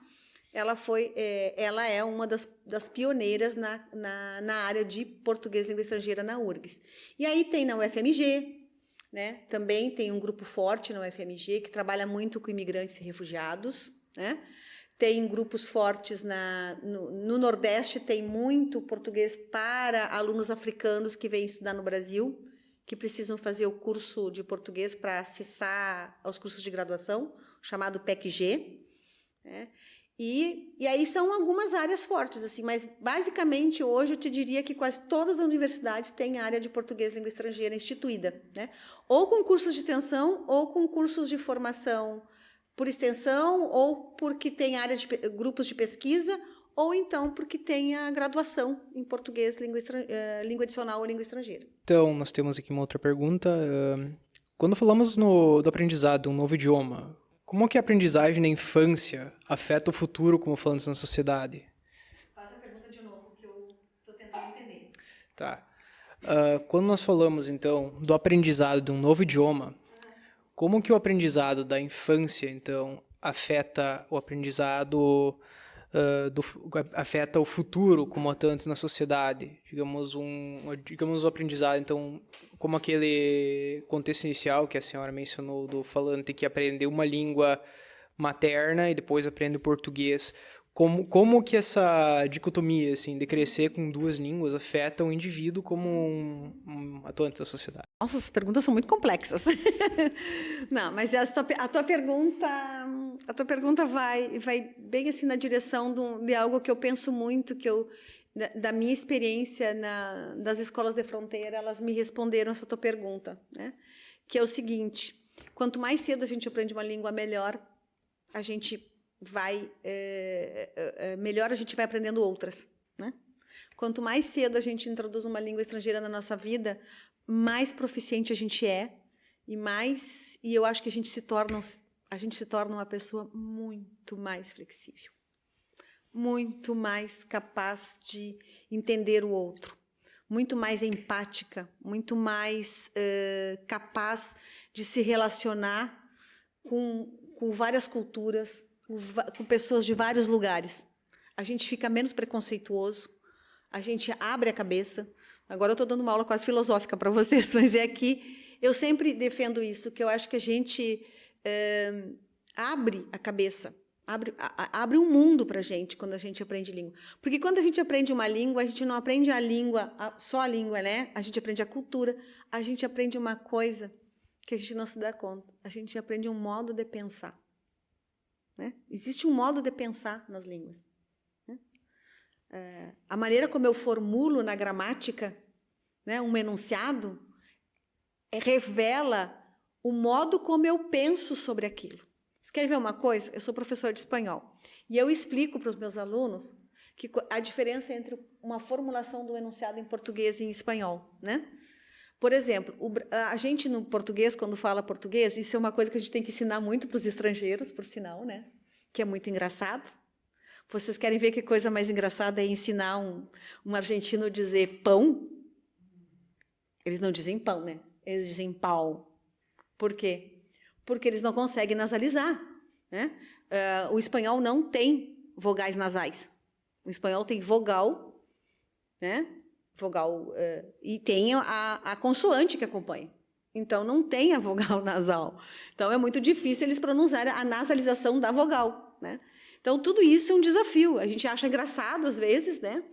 Ela é uma das pioneiras na área de português língua estrangeira na URGS. E aí tem na UFMG, né? Também tem um grupo forte na UFMG que trabalha muito com imigrantes e refugiados, né? Tem grupos fortes no Nordeste, tem muito português para alunos africanos que vêm estudar no Brasil, que precisam fazer o curso de português para acessar aos cursos de graduação, chamado PEC-G, né? E aí são algumas áreas fortes, assim, mas basicamente hoje eu te diria que quase todas as universidades têm área de português língua estrangeira instituída, né? Ou com cursos de extensão, ou com cursos de formação por extensão, ou porque tem área de grupos de pesquisa, ou então porque tem a graduação em português, língua adicional ou língua estrangeira. Então, nós temos aqui uma outra pergunta. Quando falamos do aprendizado de um novo idioma, como que a aprendizagem na infância afeta o futuro como falantes na sociedade? Faz a pergunta de novo, que eu estou tentando entender. Tá. Quando nós falamos, então, do aprendizado de um novo idioma, como que o aprendizado da infância, então, afeta o aprendizado, afeta o futuro como atuantes na sociedade? Digamos o aprendizado, então, como aquele contexto inicial que a senhora mencionou do falante que aprende uma língua materna e depois aprende o português. Como que essa dicotomia, assim, de crescer com duas línguas afeta o indivíduo como um atuante da sociedade? Nossa, as perguntas são muito complexas. Não, mas a tua pergunta vai bem assim na direção de algo que eu penso muito, da minha experiência das escolas de fronteira, elas me responderam essa tua pergunta, né? Que é o seguinte: quanto mais cedo a gente aprende uma língua, melhor a gente melhor a gente vai aprendendo outras, né? Quanto mais cedo a gente introduz uma língua estrangeira na nossa vida, mais proficiente a gente é e eu acho que a gente se torna uma pessoa muito mais flexível, muito mais capaz de entender o outro, muito mais empática, muito mais capaz de se relacionar com várias culturas, com pessoas de vários lugares. A gente fica menos preconceituoso, a gente abre a cabeça. Agora eu estou dando uma aula quase filosófica para vocês, mas é que eu sempre defendo isso, que eu acho que a gente abre a cabeça, abre um mundo para a gente quando a gente aprende língua. Porque quando a gente aprende uma língua, a gente não aprende só a língua, né? A gente aprende a cultura, a gente aprende uma coisa que a gente não se dá conta. A gente aprende um modo de pensar, né? Existe um modo de pensar nas línguas, né? A maneira como eu formulo na gramática, né, um enunciado, revela o modo como eu penso sobre aquilo. Você quer ver uma coisa? Eu sou professora de espanhol e eu explico para os meus alunos que a diferença entre uma formulação do enunciado em português e em espanhol, né? Por exemplo, a gente no português, quando fala português, isso é uma coisa que a gente tem que ensinar muito para os estrangeiros, por sinal, né? Que é muito engraçado. Vocês querem ver que coisa mais engraçada é ensinar um argentino a dizer pão? Eles não dizem pão, né? Eles dizem pau. Por quê? Porque eles não conseguem nasalizar, né? O espanhol não tem vogais nasais. O espanhol tem vogal, né? Vogal, e tem a consoante que acompanha. Então, não tem a vogal nasal. Então, é muito difícil eles pronunciarem a nasalização da vogal, né? Então, tudo isso é um desafio. A gente acha engraçado, às vezes, né?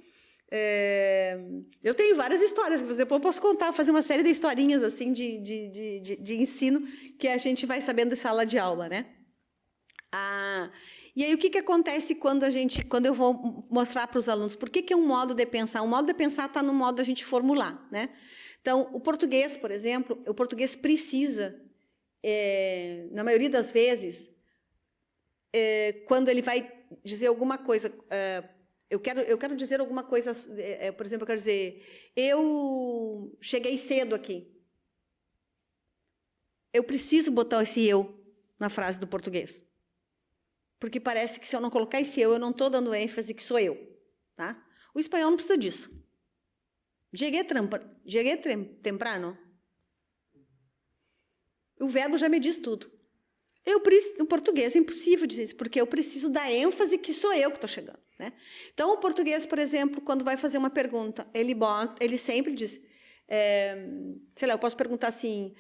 Eu tenho várias histórias, depois eu posso contar, fazer uma série de historinhas assim, de ensino que a gente vai sabendo de sala de aula, né? E aí, o que acontece quando eu vou mostrar para os alunos? Por que é um modo de pensar? O modo de pensar está no modo da gente formular, né? Então, o português, por exemplo, o português precisa, na maioria das vezes, quando ele vai dizer alguma coisa, eu quero dizer alguma coisa, por exemplo, eu quero dizer, eu cheguei cedo aqui. Eu preciso botar esse eu. na frase do português. Porque parece que se eu não colocar esse eu não estou dando ênfase que sou eu. Tá? O espanhol não precisa disso. Cheguei temprano. O verbo já me diz tudo. No português é impossível dizer isso, porque eu preciso dar ênfase que sou eu que estou chegando. Né? Então, o português, por exemplo, quando vai fazer uma pergunta, ele sempre diz, sei lá, eu posso perguntar assim,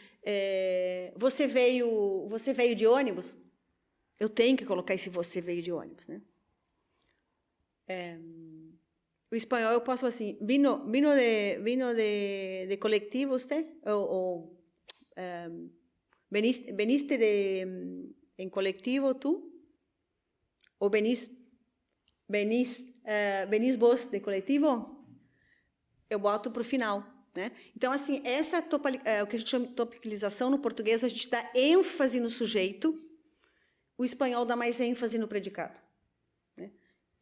você veio de ônibus? Eu tenho que colocar esse você veio de ônibus. Né? O espanhol eu posso falar assim, vino de colectivo usted? ¿Veniste en colectivo tú? ¿O venís vos de coletivo? Eu boto para o final. Né? Então, assim, o que a gente chama de topicalização no português, a gente dá ênfase no sujeito, o espanhol dá mais ênfase no predicado. Né?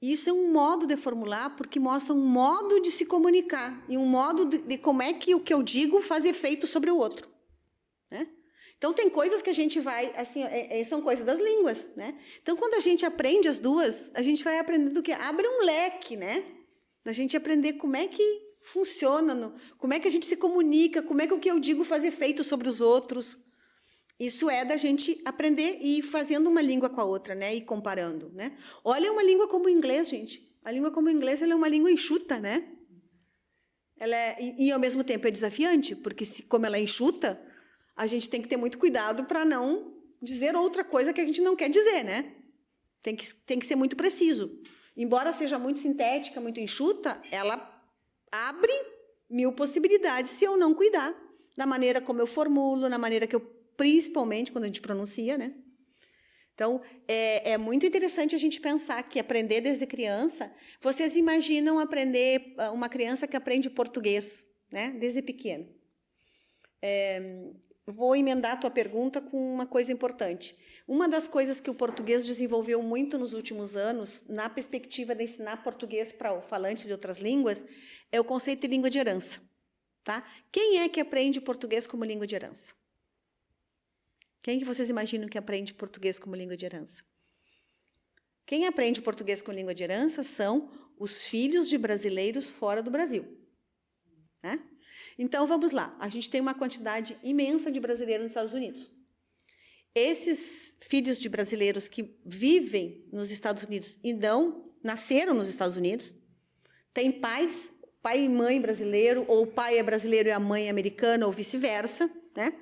Isso é um modo de formular, porque mostra um modo de se comunicar, e um modo de como é que o que eu digo faz efeito sobre o outro. Né? Então, tem coisas que a gente vai, assim, são coisas das línguas, né? Então, quando a gente aprende as duas, a gente vai aprendendo o quê? Abre um leque, né? Da gente aprender como é que funciona, como é que a gente se comunica, como é que o que eu digo faz efeito sobre os outros. Isso é da gente aprender e ir fazendo uma língua com a outra, né? E comparando, né? Olha uma língua como o inglês, gente. A língua como o inglês, ela é uma língua enxuta, né? E ao mesmo tempo é desafiante, porque como ela é enxuta, a gente tem que ter muito cuidado para não dizer outra coisa que a gente não quer dizer, né? Tem que ser muito preciso. Embora seja muito sintética, muito enxuta, ela abre 1000 possibilidades se eu não cuidar da maneira como eu formulo, na maneira que eu, principalmente quando a gente pronuncia, né? Então, é muito interessante a gente pensar que aprender desde criança, vocês imaginam aprender, uma criança que aprende português, né? Desde pequeno. Vou emendar a tua pergunta com uma coisa importante. Uma das coisas que o português desenvolveu muito nos últimos anos, na perspectiva de ensinar português para falantes de outras línguas, é o conceito de língua de herança. Tá? Quem é que aprende português como língua de herança? Quem que vocês imaginam que aprende português como língua de herança? Quem aprende português como língua de herança são os filhos de brasileiros fora do Brasil. Né? Então, vamos lá. A gente tem uma quantidade imensa de brasileiros nos Estados Unidos. Esses filhos de brasileiros que vivem nos Estados Unidos e nasceram nos Estados Unidos, têm pais, pai e mãe brasileiro, ou o pai é brasileiro e a mãe é americana, ou vice-versa, né?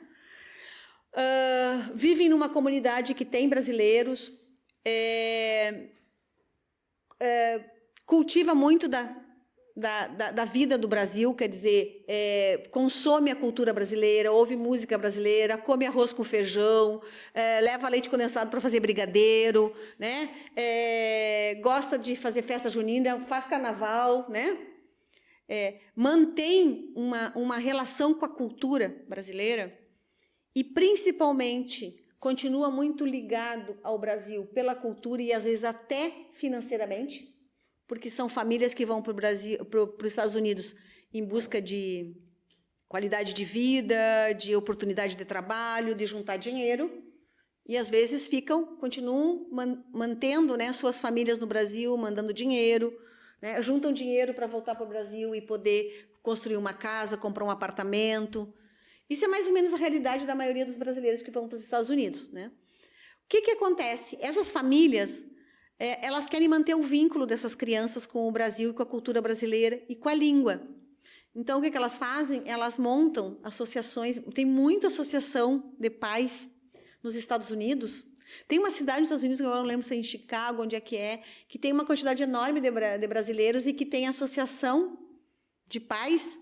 Vivem numa comunidade que tem brasileiros, cultiva muito da vida do Brasil, quer dizer, consome a cultura brasileira, ouve música brasileira, come arroz com feijão, leva leite condensado para fazer brigadeiro, né? Gosta de fazer festa junina, faz carnaval, né? Mantém uma relação com a cultura brasileira e, principalmente, continua muito ligado ao Brasil pela cultura e, às vezes, até financeiramente, porque são famílias que vão para os Estados Unidos em busca de qualidade de vida, de oportunidade de trabalho, de juntar dinheiro, e às vezes continuam mantendo, né, suas famílias no Brasil, mandando dinheiro, né, juntam dinheiro para voltar para o Brasil e poder construir uma casa, comprar um apartamento. Isso é mais ou menos a realidade da maioria dos brasileiros que vão para os Estados Unidos. Né? O que acontece? Essas famílias, elas querem manter o vínculo dessas crianças com o Brasil e com a cultura brasileira e com a língua. Então, o que elas fazem? Elas montam associações, tem muita associação de pais nos Estados Unidos. Tem uma cidade nos Estados Unidos, que agora não lembro se é em Chicago, onde é, que tem uma quantidade enorme de brasileiros e que tem associação de pais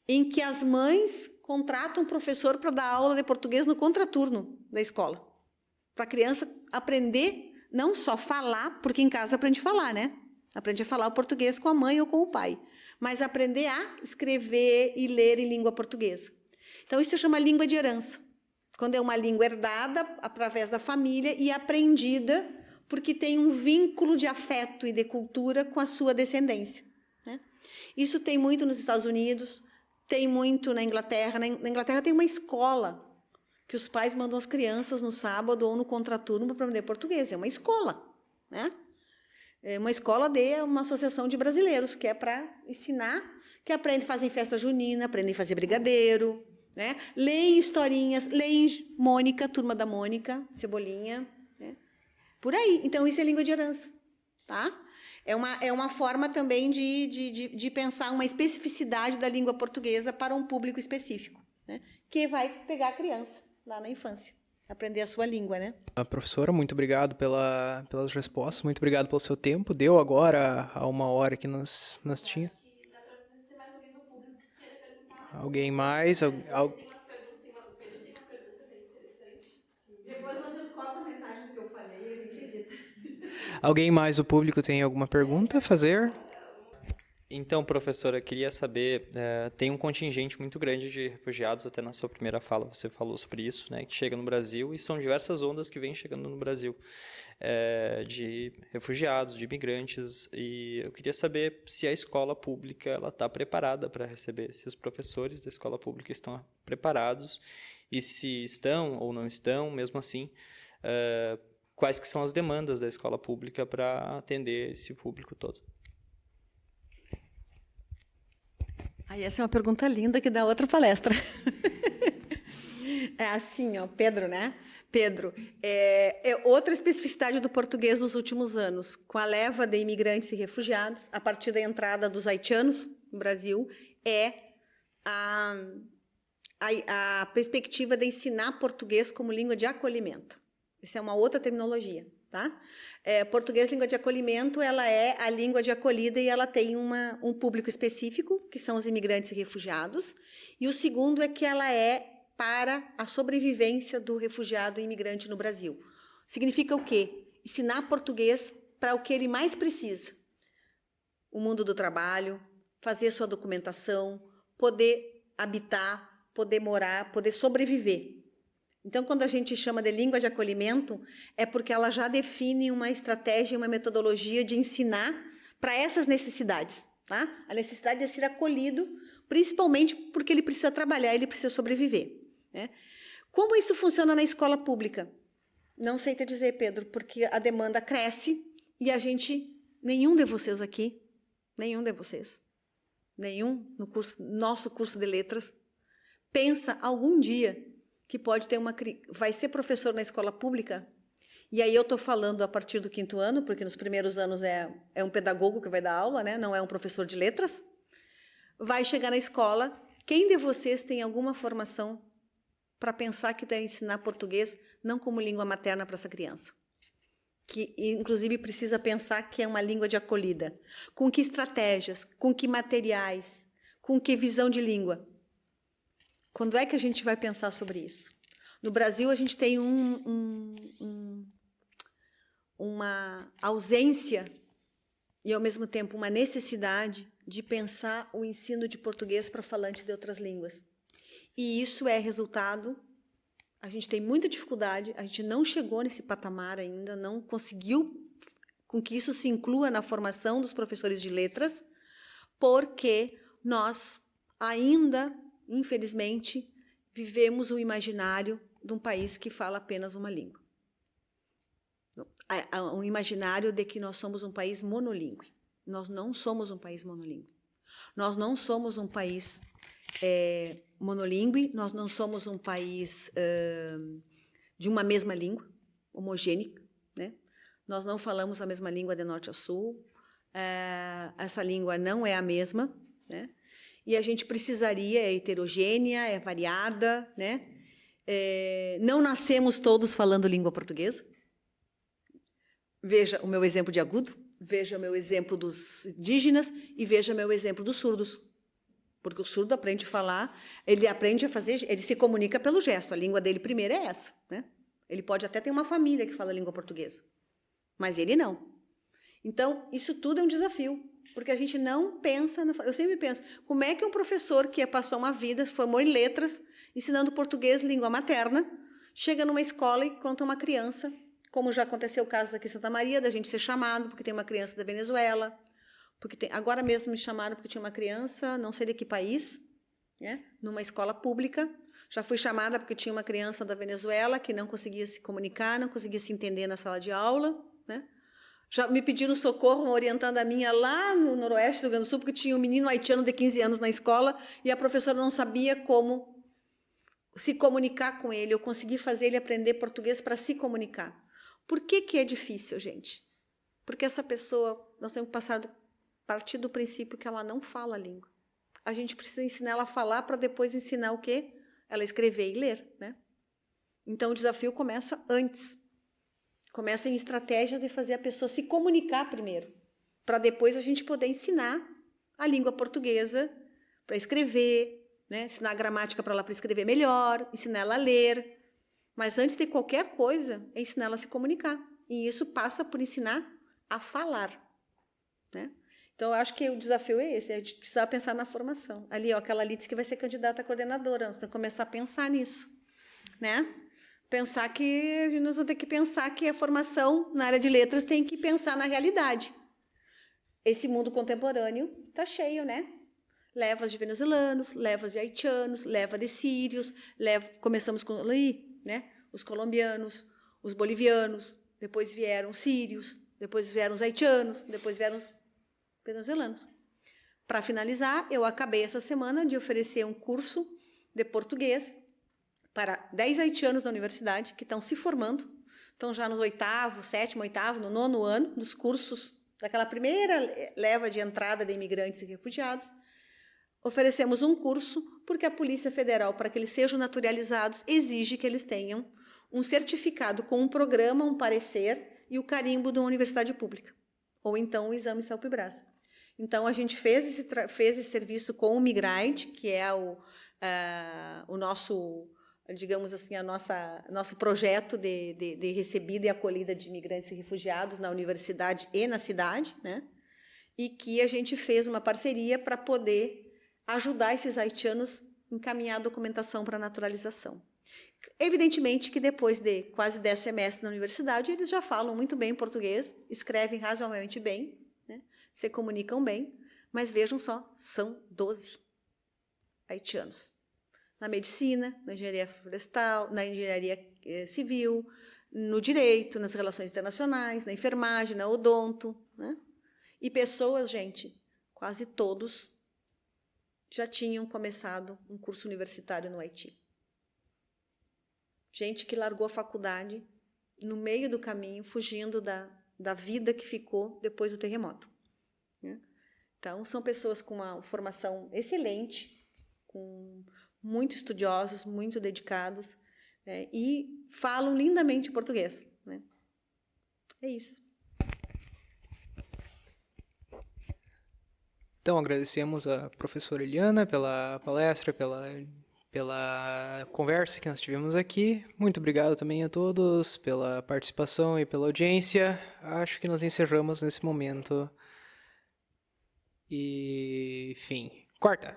em que as mães contratam um professor para dar aula de português no contraturno da escola, para a criança aprender não só falar, porque em casa aprende a falar, né? Aprende a falar o português com a mãe ou com o pai, mas aprender a escrever e ler em língua portuguesa. Então, isso se chama língua de herança, quando é uma língua herdada através da família e aprendida porque tem um vínculo de afeto e de cultura com a sua descendência. Né? Isso tem muito nos Estados Unidos, tem muito na Inglaterra. Na Inglaterra tem uma escola que os pais mandam as crianças no sábado ou no contraturno para aprender português. É uma escola, né? É uma escola de uma associação de brasileiros, que é para ensinar, que aprendem, fazem festa junina, aprendem a fazer brigadeiro, né? Leem historinhas, leem Mônica, Turma da Mônica, Cebolinha, né? Por aí. Então, isso é língua de herança, tá? É uma forma também de pensar uma especificidade da língua portuguesa para um público específico, né? Que vai pegar a criança lá na infância, aprender a sua língua, né? Professora, muito obrigado pelas respostas, muito obrigado pelo seu tempo. Deu agora a 1 hora que nós tinha. Alguém mais? Depois vocês cortam metade do que eu falei e a gente edita. Alguém mais do público tem alguma pergunta a fazer? Então, professora, eu queria saber, tem um contingente muito grande de refugiados, até na sua primeira fala você falou sobre isso, né, que chega no Brasil, e são diversas ondas que vêm chegando no Brasil, de refugiados, de imigrantes, e eu queria saber se a escola pública está preparada para receber, se os professores da escola pública estão preparados, e se estão ou não estão, mesmo assim, quais que são as demandas da escola pública para atender esse público todo. Aí essa é uma pergunta linda que dá outra palestra. É assim, ó, Pedro, né? Pedro, outra especificidade do português nos últimos anos, com a leva de imigrantes e refugiados, a partir da entrada dos haitianos no Brasil, é a perspectiva de ensinar português como língua de acolhimento. Essa é uma outra terminologia, tá? Português, língua de acolhimento, ela é a língua de acolhida e ela tem um público específico, que são os imigrantes e refugiados. E o segundo é que ela é para a sobrevivência do refugiado e imigrante no Brasil. Significa o quê? Ensinar português para o que ele mais precisa. O mundo do trabalho, fazer sua documentação, poder habitar, poder morar, poder sobreviver. Então, quando a gente chama de língua de acolhimento, é porque ela já define uma estratégia, uma metodologia de ensinar para essas necessidades, tá? A necessidade de ser acolhido, principalmente porque ele precisa trabalhar, ele precisa sobreviver, né? Como isso funciona na escola pública? Não sei te dizer, Pedro, porque a demanda cresce e a gente, nenhum de vocês aqui, nenhum no nosso curso de letras, pensa algum dia que pode ter vai ser professor na escola pública, e aí eu estou falando a partir do 5º ano, porque nos primeiros anos é um pedagogo que vai dar aula, né? Não é um professor de letras, vai chegar na escola, quem de vocês tem alguma formação para pensar que deve ensinar português não como língua materna para essa criança? Que, inclusive, precisa pensar que é uma língua de acolhida. Com que estratégias, com que materiais, com que visão de língua? Quando é que a gente vai pensar sobre isso? No Brasil, a gente tem uma ausência e, ao mesmo tempo, uma necessidade de pensar o ensino de português para falantes de outras línguas. E isso é resultado... A gente tem muita dificuldade, a gente não chegou nesse patamar ainda, não conseguiu com que isso se inclua na formação dos professores de letras, porque nós ainda... Infelizmente, vivemos o imaginário de um país que fala apenas uma língua. Um imaginário de que nós somos um país monolíngue. Nós não somos um país monolíngue. Nós não somos um país monolíngue, nós não somos um país de uma mesma língua, homogênica, né? Nós não falamos a mesma língua de norte a sul, essa língua não é a mesma, né? E a gente precisaria, é heterogênea, é variada, né? Não nascemos todos falando língua portuguesa. Veja o meu exemplo de agudo, veja o meu exemplo dos indígenas e veja o meu exemplo dos surdos. Porque o surdo aprende a falar, ele aprende a fazer, ele se comunica pelo gesto, a língua dele primeiro é essa, né? Ele pode até ter uma família que fala língua portuguesa, mas ele não. Então, isso tudo é um desafio. Porque a gente não pensa... Eu sempre penso, como é que um professor que passou uma vida, formou em letras, ensinando português, língua materna, chega numa escola e conta uma criança, como já aconteceu o caso aqui em Santa Maria, da gente ser chamado, porque tem uma criança da Venezuela, agora mesmo me chamaram porque tinha uma criança, não sei de que país, né, numa escola pública, Já fui chamada porque tinha uma criança da Venezuela que não conseguia se comunicar, não conseguia se entender na sala de aula, né? Já me pediram socorro, uma orientanda minha lá no noroeste do Rio Grande do Sul, porque tinha um menino haitiano de 15 anos na escola e a professora não sabia como se comunicar com ele. Eu consegui fazer ele aprender português para se comunicar. Por que é difícil, gente? Porque essa pessoa, nós temos que partir do princípio que ela não fala a língua. A gente precisa ensinar ela a falar para depois ensinar o quê? Ela escrever e ler, né? Então, o desafio começa antes. Começa em estratégias de fazer a pessoa se comunicar primeiro, para depois a gente poder ensinar a língua portuguesa para escrever, né? Ensinar a gramática para ela para escrever melhor, ensinar ela a ler. Mas antes de qualquer coisa, é ensinar ela a se comunicar. E isso passa por ensinar a falar, né? Então, eu acho que o desafio é esse, a gente precisar pensar na formação. Ali, ó, aquela ali disse que vai ser candidata a coordenadora, nós temos que começar a pensar nisso, né? Pensar que nós vamos ter que pensar que a formação na área de letras tem que pensar na realidade. Esse mundo contemporâneo está cheio, né? Levas de venezuelanos, levas de haitianos, leva de sírios, começamos com ali, né? Os colombianos, os bolivianos, depois vieram os sírios, depois vieram os haitianos, depois vieram os venezuelanos. Para finalizar, eu acabei essa semana de oferecer um curso de português para 10 haitianos da universidade que estão se formando, estão já nos 8º, 7º, 8º, no 9º ano dos cursos, daquela primeira leva de entrada de imigrantes e refugiados. Oferecemos um curso porque a Polícia Federal, para que eles sejam naturalizados, exige que eles tenham um certificado com um programa, um parecer e o carimbo de uma universidade pública, ou então o exame CELPE-BRAS. Então, a gente fez esse serviço com o Migrate, que é o nosso, digamos assim, nosso projeto de recebida e acolhida de imigrantes e refugiados na universidade e na cidade, né? E que a gente fez uma parceria para poder ajudar esses haitianos a encaminhar a documentação para naturalização. Evidentemente que depois de quase 10 semestres na universidade, eles já falam muito bem português, escrevem razoavelmente bem, né? Se comunicam bem, mas vejam só, são 12 haitianos. Na medicina, na engenharia florestal, na engenharia civil, no direito, nas relações internacionais, na enfermagem, na odonto, né? E pessoas, gente, quase todos já tinham começado um curso universitário no Haiti. Gente que largou a faculdade no meio do caminho, fugindo da vida que ficou depois do terremoto, né? Então, são pessoas com uma formação excelente, muito estudiosos, muito dedicados, né? E falam lindamente português, né? É isso. Então, agradecemos a professora Eliana pela palestra, pela conversa que nós tivemos aqui. Muito obrigado também a todos pela participação e pela audiência. Acho que nós encerramos nesse momento. E, enfim, corta!